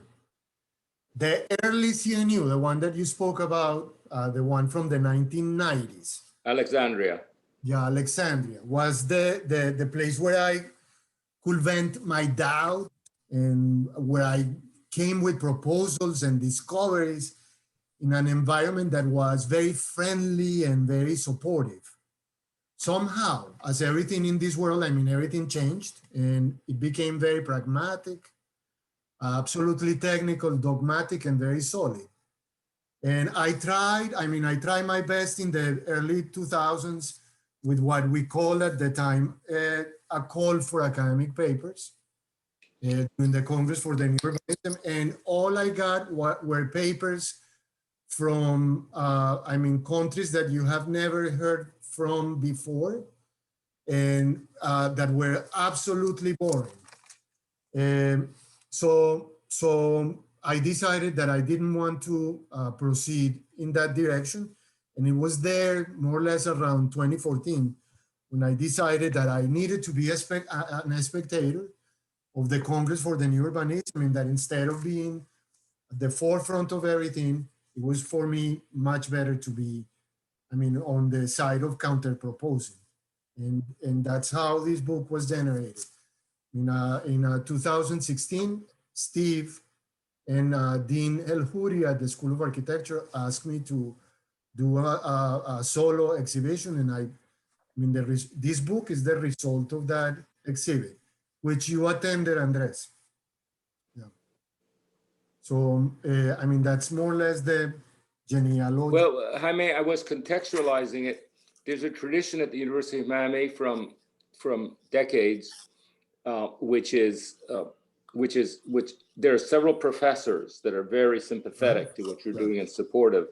The early CNU, the one that you spoke about, the one from the 1990s. Alexandria. Yeah, Alexandria was the place where I could vent my doubt and where I came with proposals and discoveries in an environment that was very friendly and very supportive. Somehow, as everything in this world, I mean, everything changed and it became very pragmatic, absolutely technical, dogmatic, and very solid. And I tried my best in the early 2000s with what we called at the time a call for academic papers in the Congress for the New Urbanism. And all I got were papers from, countries that you have never heard from before, and that were absolutely boring. So I decided that I didn't want to proceed in that direction. And it was there more or less around 2014 when I decided that I needed to be a spectator of the Congress for the New Urbanism, and that instead of being at the forefront of everything, it was for me much better to be, on the side of counter-proposing. And that's how this book was generated. In 2016, Steve and Dean El Huri at the School of Architecture asked me to do a solo exhibition, and this book is the result of that exhibit, which you attended, Andres. Yeah. So, that's more or less the genealogy. Well, Jaime, I was contextualizing it. There's a tradition at the University of Miami from decades, which there are several professors that are very sympathetic to what you're doing and supportive.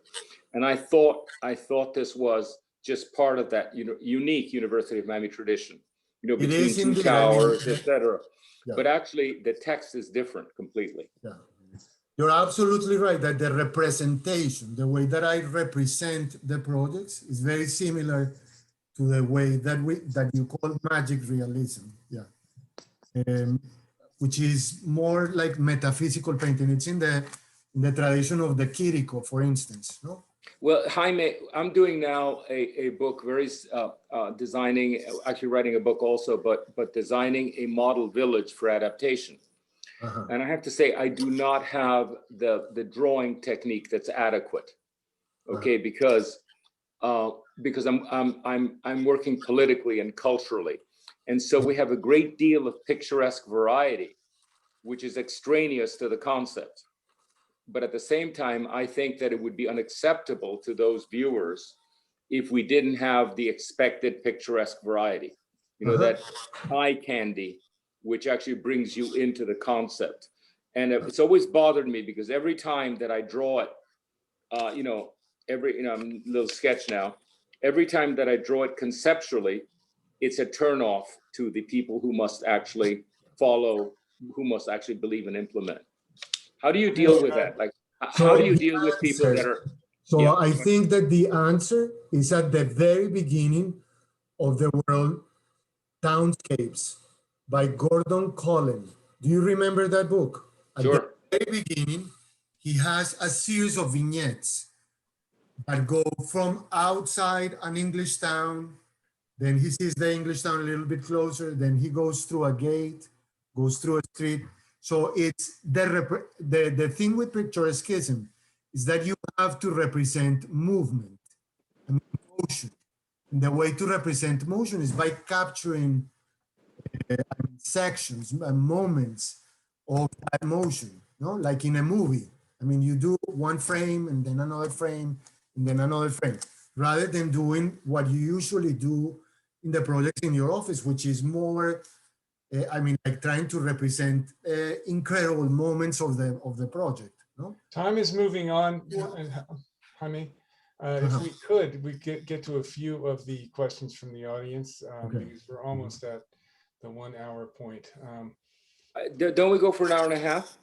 And I thought this was just part of that unique University of Miami tradition, between two towers, etc. Yeah. But actually the text is different completely. Yeah. You're absolutely right that the representation, the way that I represent the projects is very similar to the way that you call magic realism. Yeah. um, which is more like metaphysical painting. It's in the tradition of the Quirico, for instance. No? Well, Jaime, I'm doing now a book, designing, actually writing a book also, but designing a model village for adaptation. Uh-huh. And I have to say, I do not have the drawing technique that's adequate. Okay, because I'm working politically and culturally, and so we have a great deal of picturesque variety, which is extraneous to the concept. But at the same time, I think that it would be unacceptable to those viewers if we didn't have the expected picturesque variety. You know, that eye candy, which actually brings you into the concept. And it's always bothered me because every time that I draw it, I'm a little sketch now. Every time that I draw it conceptually, it's a turnoff to the people who must actually follow, who must actually believe and implement. How do you deal with that? Like, how do you deal with people that are? So Yeah. I think that the answer is at the very beginning of the world, Townscapes by Gordon Cullen. Do you remember that book? Sure. At the very beginning, he has a series of vignettes that go from outside an English town, then he sees the English town a little bit closer, then he goes through a gate, goes through a street. So it's the thing with picturesquism is that you have to represent movement and motion. And the way to represent motion is by capturing sections and moments of that motion, like in a movie. I mean, you do one frame and then another frame and then another frame, rather than doing what you usually do in the projects in your office, which is more, like trying to represent incredible moments of the project. No? Time is moving on, Jaime. If we could, we get to a few of the questions from the audience, because we're almost at the 1 hour point. Don't we go for an hour and a half?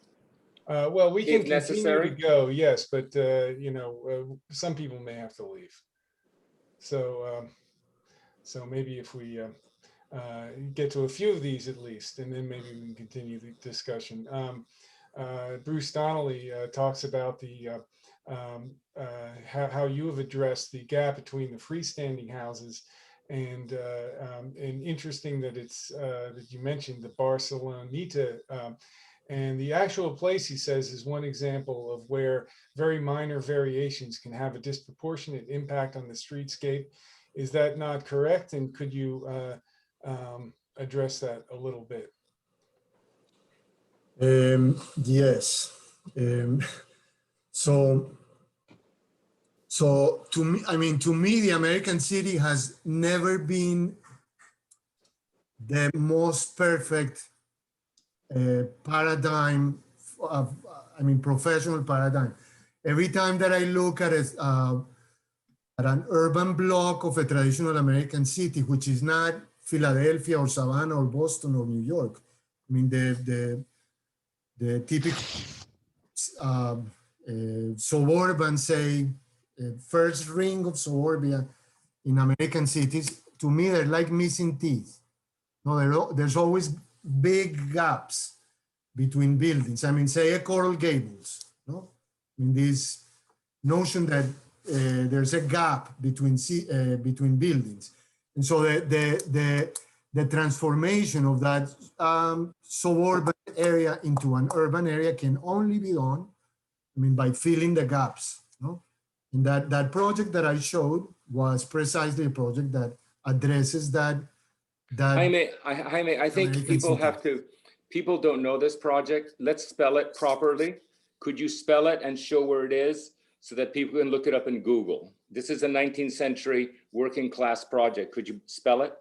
Well, we can If continue necessary. to go, yes, but some people may have to leave. So, so maybe if we get to a few of these at least, and then maybe we can continue the discussion. Bruce Donnelly talks about the how you have addressed the gap between the freestanding houses, and interesting that it's that you mentioned the Barceloneta, and the actual place, he says, is one example of where very minor variations can have a disproportionate impact on the streetscape. Is that not correct? And could you address that a little bit? Yes. So to me, the American city has never been the most perfect paradigm of, professional paradigm. Every time that I look at an urban block of a traditional American city, which is not Philadelphia or Savannah or Boston or New York, I mean, the typical suburban, say, first ring of suburbia in American cities, to me, they're like missing teeth. No, there's always big gaps between buildings. I mean, say a Coral Gables, no? I mean, this notion that there's a gap between buildings. And so the transformation of that suburban area into an urban area can only be done, by filling the gaps, no? And that project that I showed was precisely a project that addresses that. Jaime, I think people don't know this project. Let's spell it properly. Could you spell it and show where it is so that people can look it up in Google? This is a 19th century working class project. Could you spell it?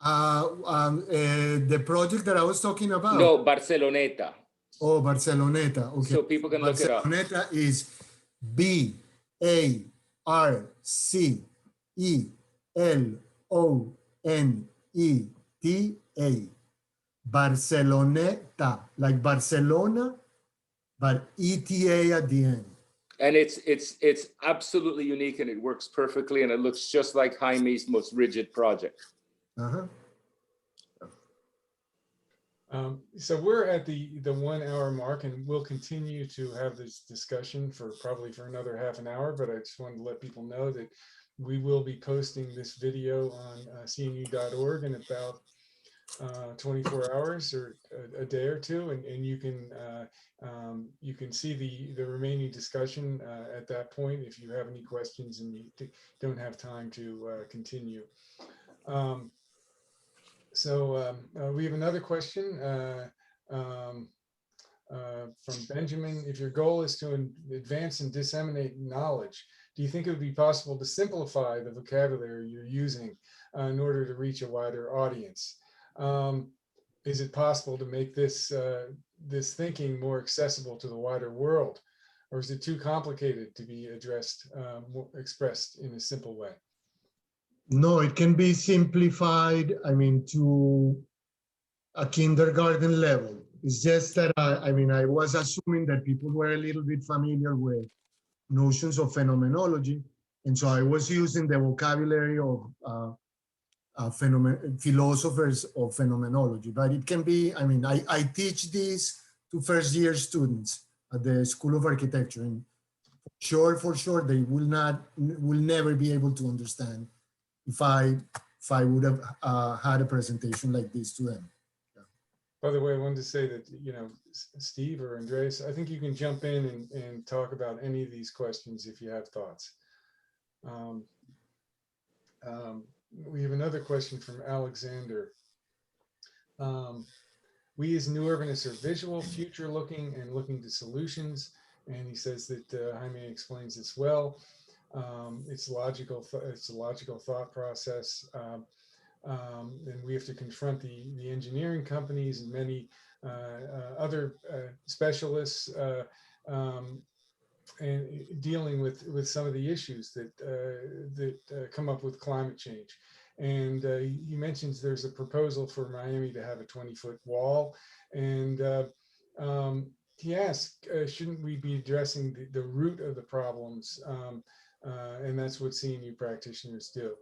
The project that I was talking about? No, Barceloneta. Oh, Barceloneta. Okay. So people can look it up. Barceloneta is Barceloneta. Barceloneta, like Barcelona, but ETA at the end. And it's absolutely unique, and it works perfectly, and it looks just like Jaime's most rigid project. So we're at the 1 hour mark, and we'll continue to have this discussion for probably for another half an hour, but I just wanted to let people know that we will be posting this video on cnu.org in about 24 hours or a day or two, and you can see the remaining discussion at that point if you have any questions and you don't have time to continue. So we have another question from Benjamin. If your goal is to advance and disseminate knowledge, do you think it would be possible to simplify the vocabulary you're using in order to reach a wider audience? Is it possible to make this thinking more accessible to the wider world, or is it too complicated to be expressed in a simple way? No, it can be simplified, I mean, to a kindergarten level. It's just that, I was assuming that people were a little bit familiar with notions of phenomenology. And so I was using the vocabulary of philosophers of phenomenology. But it can be, I teach this to first year students at the School of Architecture. And for sure, they will never be able to understand if I would have had a presentation like this to them. Yeah. By the way, I wanted to say that, Steve or Andres, I think you can jump in and talk about any of these questions if you have thoughts. We have another question from Alexander. We as new urbanists are visual, future looking, and looking to solutions. And he says that Jaime explains this well. It's a logical thought process, and we have to confront the engineering companies and many other specialists and dealing with some of the issues that come up with climate change. And he mentions there's a proposal for Miami to have a 20-foot wall, and he asked, shouldn't we be addressing the root of the problems? And that's what CNU practitioners do.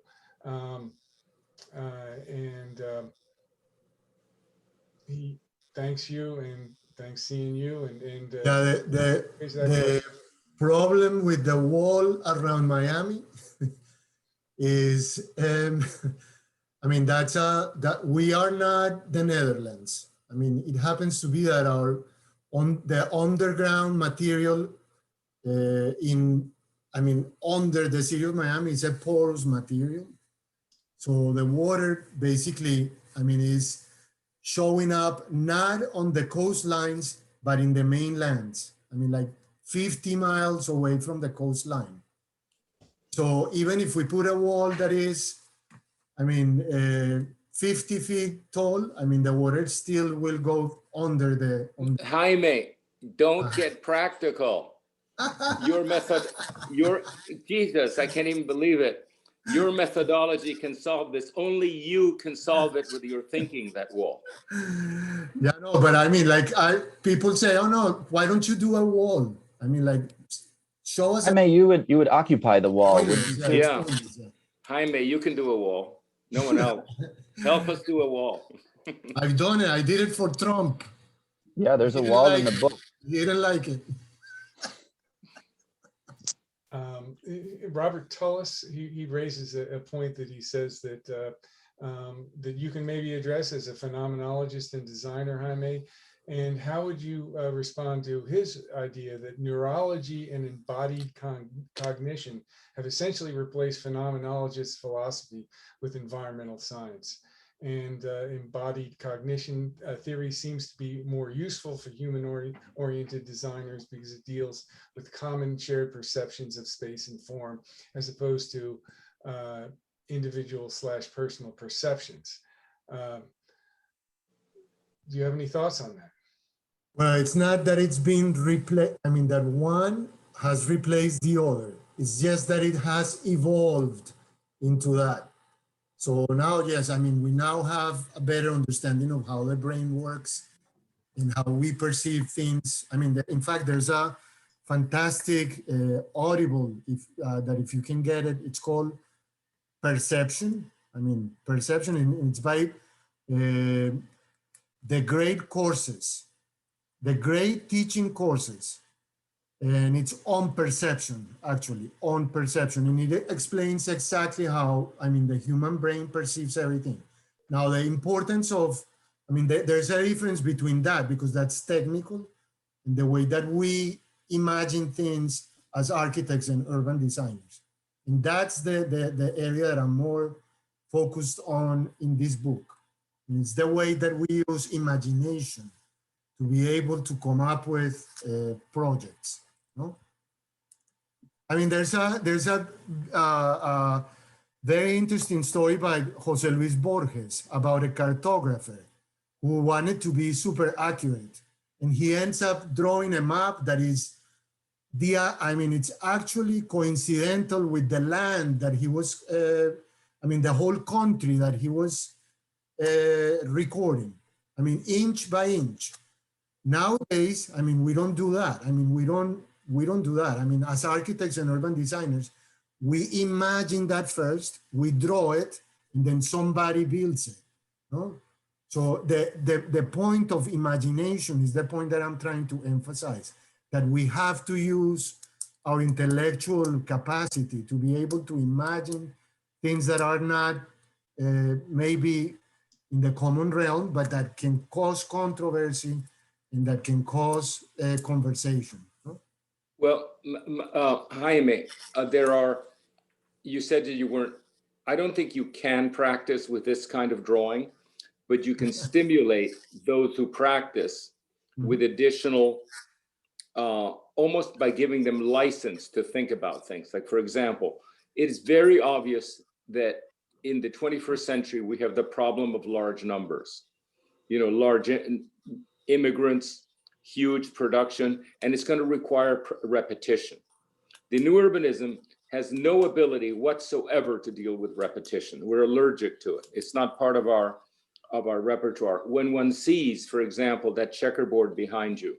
He thanks you and thanks CNU and the problem with the wall around Miami is, that we are not the Netherlands. It happens to be that the underground material under the city of Miami is a porous material. So the water basically, is showing up not on the coastlines, but in the mainlands. Like 50 miles away from the coastline. So even if we put a wall that is, 50 feet tall, the water still will go under the... Jaime, don't get practical. Jesus, I can't even believe it. Your methodology can solve this. Only you can solve it with your thinking, that wall. Yeah, no, but people say, oh no, why don't you do a wall? Show us. You would occupy the wall. Yeah. Jaime, you can do a wall. No one else. Help us do a wall. I've done it. I did it for Trump. Yeah, there's a wall in the book. He didn't like it. Robert Tullis, he raises a point that he says that that you can maybe address as a phenomenologist and designer, Jaime. And how would you respond to his idea that neurology and embodied cognition have essentially replaced phenomenologist philosophy with environmental science? And embodied cognition theory seems to be more useful for human-oriented designers because it deals with common shared perceptions of space and form, as opposed to individual/personal perceptions. Do you have any thoughts on that? Well, it's not that it's been replaced. That one has replaced the other. It's just that it has evolved into that. So now, yes, we now have a better understanding of how the brain works and how we perceive things. In fact, there's a fantastic audible that if you can get it, it's called Perception. Perception, and it's by the great courses, the great teaching courses, and it's on perception, actually, on perception. And it explains exactly how, I mean, the human brain perceives everything. Now, the importance of, I mean, there's a difference between that because that's technical, and the way that we imagine things as architects and urban designers. And that's the area that I'm more focused on in this book. And it's the way that we use imagination to be able to come up with projects. No? I mean, there's a very interesting story by Jose Luis Borges about a cartographer who wanted to be super accurate. And he ends up drawing a map that is, I mean, it's actually coincidental with the land that he was, I mean, the whole country that he was recording. I mean, inch by inch. Nowadays, I mean, we don't do that. I mean, we don't do that. I mean, as architects and urban designers, we imagine that first, we draw it, and then somebody builds it. No? So the point of imagination is the point that I'm trying to emphasize, that we have to use our intellectual capacity to be able to imagine things that are not maybe in the common realm, but that can cause controversy and that can cause conversation. No? Well, Jaime, you said that you weren't, I don't think you can practice with this kind of drawing, but you can stimulate those who practice with additional, almost by giving them license to think about things. Like, for example, it is very obvious that in the 21st century, we have the problem of large numbers, you know, large immigrants, huge production, and it's going to require repetition. The new urbanism has no ability whatsoever to deal with repetition. We're allergic to it. It's not part of our repertoire. When one sees, for example, that checkerboard behind you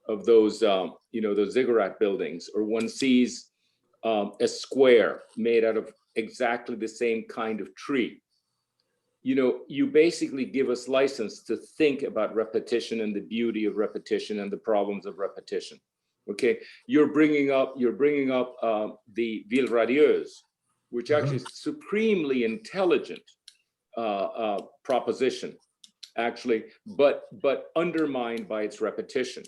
of those, you know, those ziggurat buildings, or one sees a square made out of exactly the same kind of tree, you know, you basically give us license to think about repetition and the beauty of repetition and the problems of repetition. Okay, you're bringing up the Ville Radieuse, which actually is a supremely intelligent proposition, actually, but undermined by its repetition,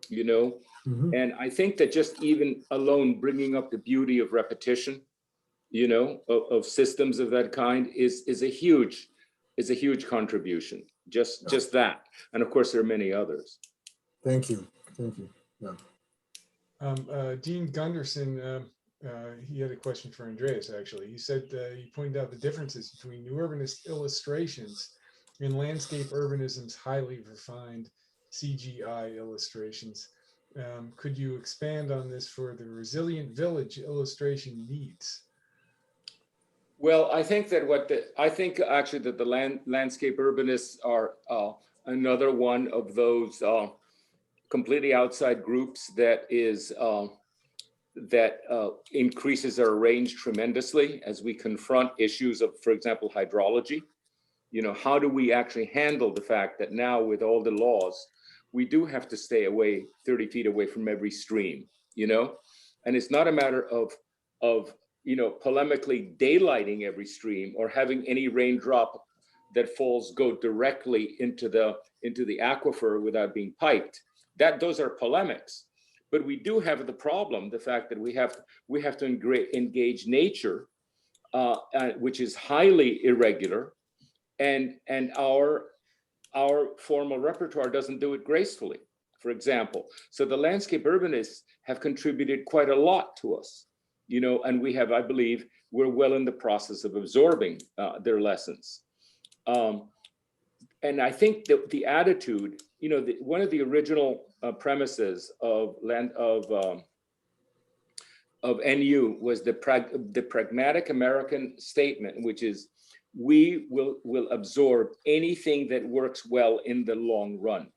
you know. And I think that just even alone bringing up the beauty of repetition, you know, of systems of that kind is a huge contribution. Just that, and of course there are many others. Thank you. Yeah. Dean Gunderson, he had a question for Andreas, actually. He said he pointed out the differences between new urbanist illustrations and landscape urbanism's highly refined CGI illustrations. Could you expand on this for the resilient village illustration needs? Well, I think that actually that the landscape urbanists are another one of those completely outside groups that increases our range tremendously as we confront issues of, for example, hydrology. You know, how do we actually handle the fact that now with all the laws, we do have to stay away 30 feet away from every stream, you know? And it's not a matter of you know, polemically daylighting every stream or having any raindrop that falls go directly into the aquifer without being piped. Those are polemics. But we do have the problem, the fact that we have to engage nature, which is highly irregular, and our formal repertoire doesn't do it gracefully, for example. So the landscape urbanists have contributed quite a lot to us, you know, and we have, I believe, we're well in the process of absorbing their lessons. And I think that the attitude, you know, one of the original premises of NU was the pragmatic American statement, which is, we will absorb anything that works well in the long run.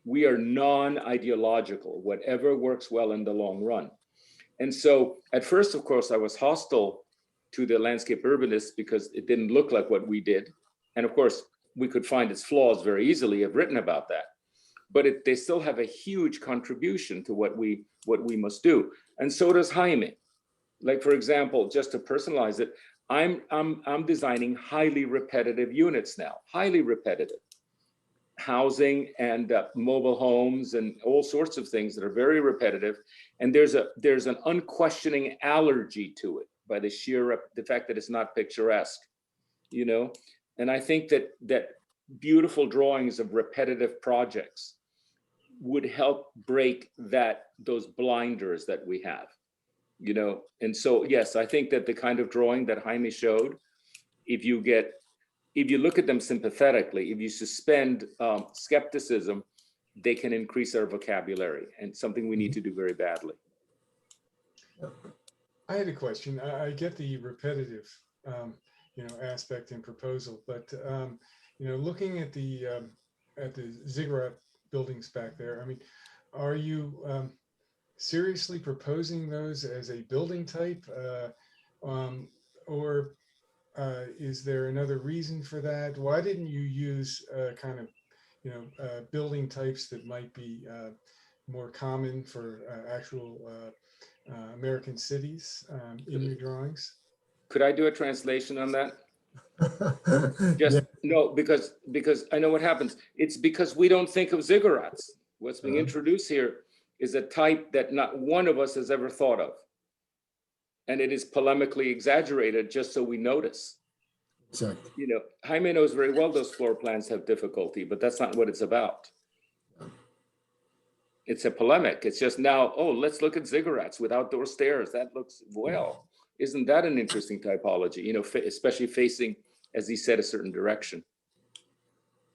We are non-ideological, whatever works well in the long run. And so at first, of course, I was hostile to the landscape urbanists because it didn't look like what we did. And of course, we could find its flaws very easily, have written about that. But they still have a huge contribution to what we must do. And so does Jaime. Like, for example, just to personalize it, I'm designing highly repetitive units now, highly repetitive. Housing and mobile homes and all sorts of things that are very repetitive. And there's an unquestioning allergy to it by the fact that it's not picturesque, you know? And I think that beautiful drawings of repetitive projects would help break those blinders that we have, you know? And so, yes, I think that the kind of drawing that Jaime showed, if you look at them sympathetically, if you suspend skepticism, they can increase our vocabulary, and something we need to do very badly. I had a question. I get the repetitive, aspect and proposal, but looking at the ziggurat buildings back there, I mean, are you seriously proposing those as a building type, or is there another reason for that? Why didn't you use building types that might be more common for actual American cities in your drawings? Could I do a translation on that? Yeah. No, because I know what happens. It's because we don't think of ziggurats. What's being introduced here is a type that not one of us has ever thought of. And it is polemically exaggerated just so we notice. Exactly. You know, Jaime knows very well those floor plans have difficulty, but that's not what it's about. It's a polemic. It's just now, oh, let's look at ziggurats with outdoor stairs. That looks, well, isn't that an interesting typology? You know, especially facing, as he said, a certain direction.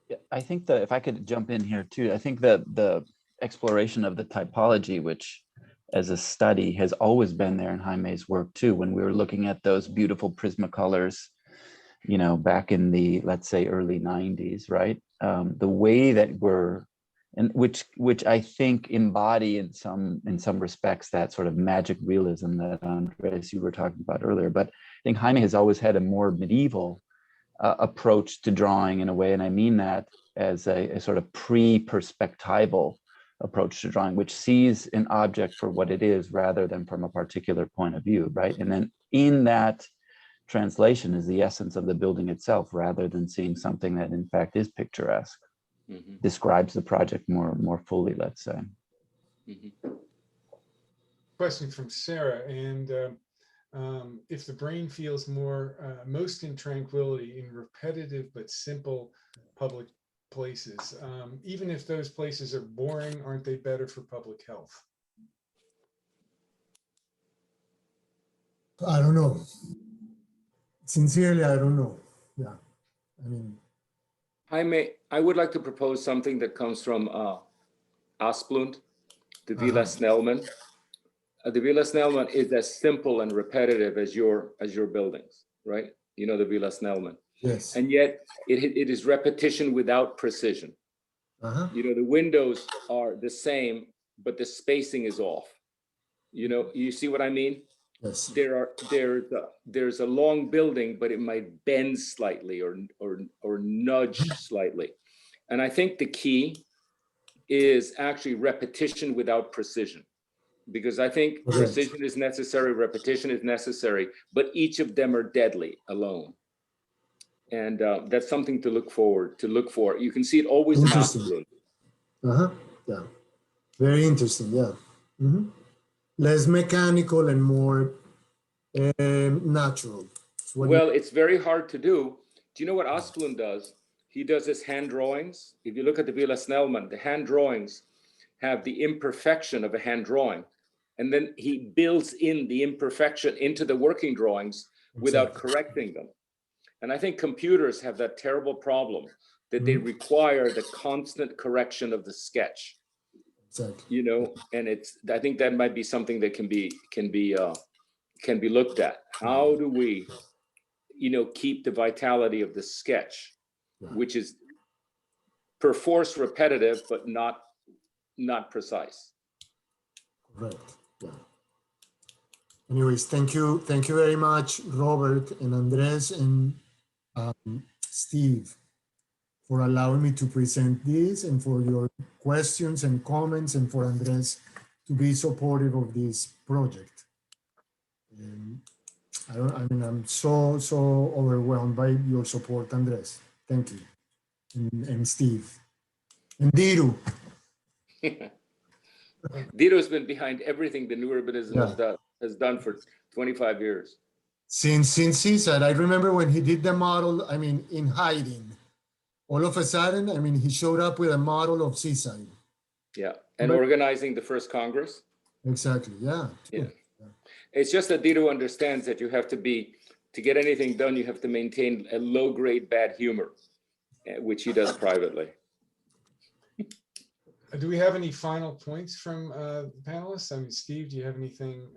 Yeah, I think that if I could jump in here too, I think that the exploration of the typology, which as a study has always been there in Jaime's work too, when we were looking at those beautiful Prismacolors, you know, back in the, let's say, early 90s, right? The way that and which I think embody in some respects that sort of magic realism that Andres, you were talking about earlier. But I think Jaime has always had a more medieval approach to drawing in a way, and I mean that as a sort of pre-perspectival approach to drawing, which sees an object for what it is rather than from a particular point of view, right? And then in that translation is the essence of the building itself, rather than seeing something that in fact is picturesque, describes the project more fully, let's say. Question from Sarah, and if the brain feels most in tranquility in repetitive but simple public places, even if those places are boring, aren't they better for public health? I don't know. Sincerely, I don't know. Yeah, I mean, Jaime, I would like to propose something that comes from Asplund, the Villa Snellman. The Villa Snellman is as simple and repetitive as your buildings, right? You know the Villa Snellman. yes. And yet it is repetition without precision. You know, the windows are the same, but the spacing is off. You know, you see what I mean? Yes. There's a long building, but it might bend slightly or nudge slightly. And I think the key is actually repetition without precision, because I think precision is necessary, repetition is necessary, but each of them are deadly alone. And that's something to look for. You can see it always in Asplund. Yeah. Very interesting. Yeah. Less mechanical and more natural. Well, it's very hard to do. Do you know what Asplund does? He does his hand drawings. If you look at the Villa Snellman, the hand drawings have the imperfection of a hand drawing. And then he builds in the imperfection into the working drawings without correcting them. And I think computers have that terrible problem that they require the constant correction of the sketch. Exactly. You know, and I think that might be something that can be looked at. How do we, you know, keep the vitality of the sketch, which is perforce repetitive, but not precise. Correct. Yeah. Anyways, thank you very much, Robert and Andres and Steve. for allowing me to present this and for your questions and comments and for Andres to be supportive of this project. I'm so overwhelmed by your support, Andres. Thank you. And Steve. And Diru. Diro's been behind everything the New Urbanism has done for 25 years. Since Seaside, I remember when he did the model, I mean, in hiding. All of a sudden, I mean, he showed up with a model of Seaside. Yeah, and organizing the first Congress. Exactly, yeah. Yeah. It's just that Dito understands that you have to get anything done, you have to maintain a low-grade bad humor, which he does privately. Do we have any final points from the panelists? I mean, Steve, do you have anything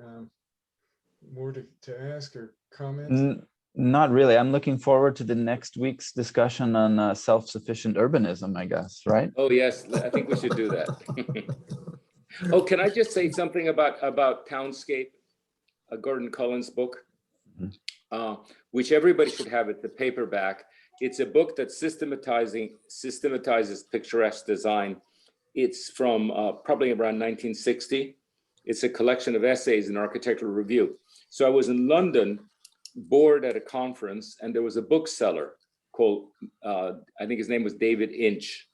more to ask or comment? Not really. I'm looking forward to the next week's discussion on self-sufficient urbanism, I guess, right? Oh, yes, I think we should do that. Oh, can I just say something about Townscape, Gordon Cullen's book, which everybody should have. It's a paperback. It's a book that systematizes picturesque design. It's from probably around 1960. It's a collection of essays in architectural review. So I was in London, bored at a conference, and there was a bookseller called, I think his name was David Inch,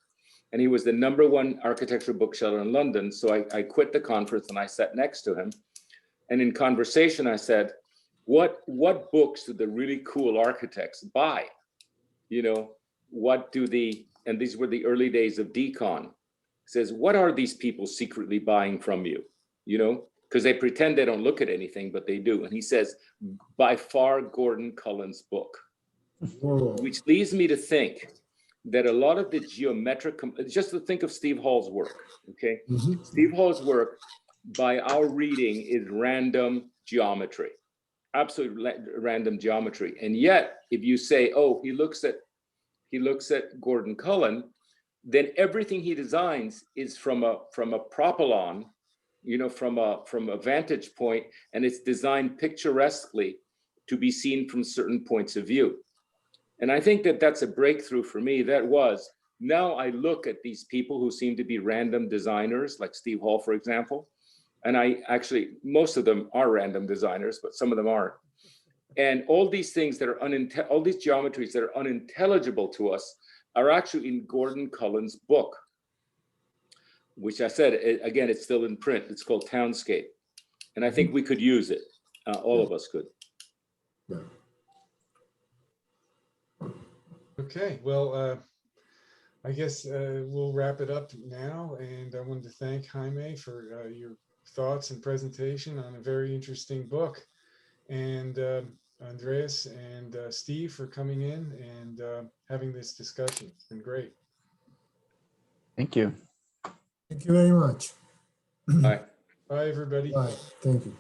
and he was the #1 architectural bookseller in London. So I quit the conference and I sat next to him. And in conversation, I said, what books do the really cool architects buy? You know, and these were the early days of decon. Says, what are these people secretly buying from you? You know, because they pretend they don't look at anything, but they do. And he says, by far, Gordon Cullen's book, which leads me to think that a lot of the geometric, just to think of Steve Hall's work, okay? Steve Hall's work, by our reading, is random geometry, absolute random geometry. And yet, if you say, oh, he looks at Gordon Cullen, then everything he designs is from a propylon, you know, from a vantage point, and it's designed picturesquely to be seen from certain points of view. And I think that that's a breakthrough for me. Now I look at these people who seem to be random designers, like Steve Hall, for example, and most of them are random designers, but some of them aren't. And all these things that are all these geometries that are unintelligible to us are actually in Gordon Cullen's book, which I said, again, it's still in print. It's called Townscape. And I think we could use it. All of us could. Okay, well, I guess we'll wrap it up now. And I wanted to thank Jaime for your thoughts and presentation on a very interesting book. And Andres and Steve for coming in and having this discussion. It's been great. Thank you. Thank you very much. Bye. Bye, everybody. Bye. Thank you.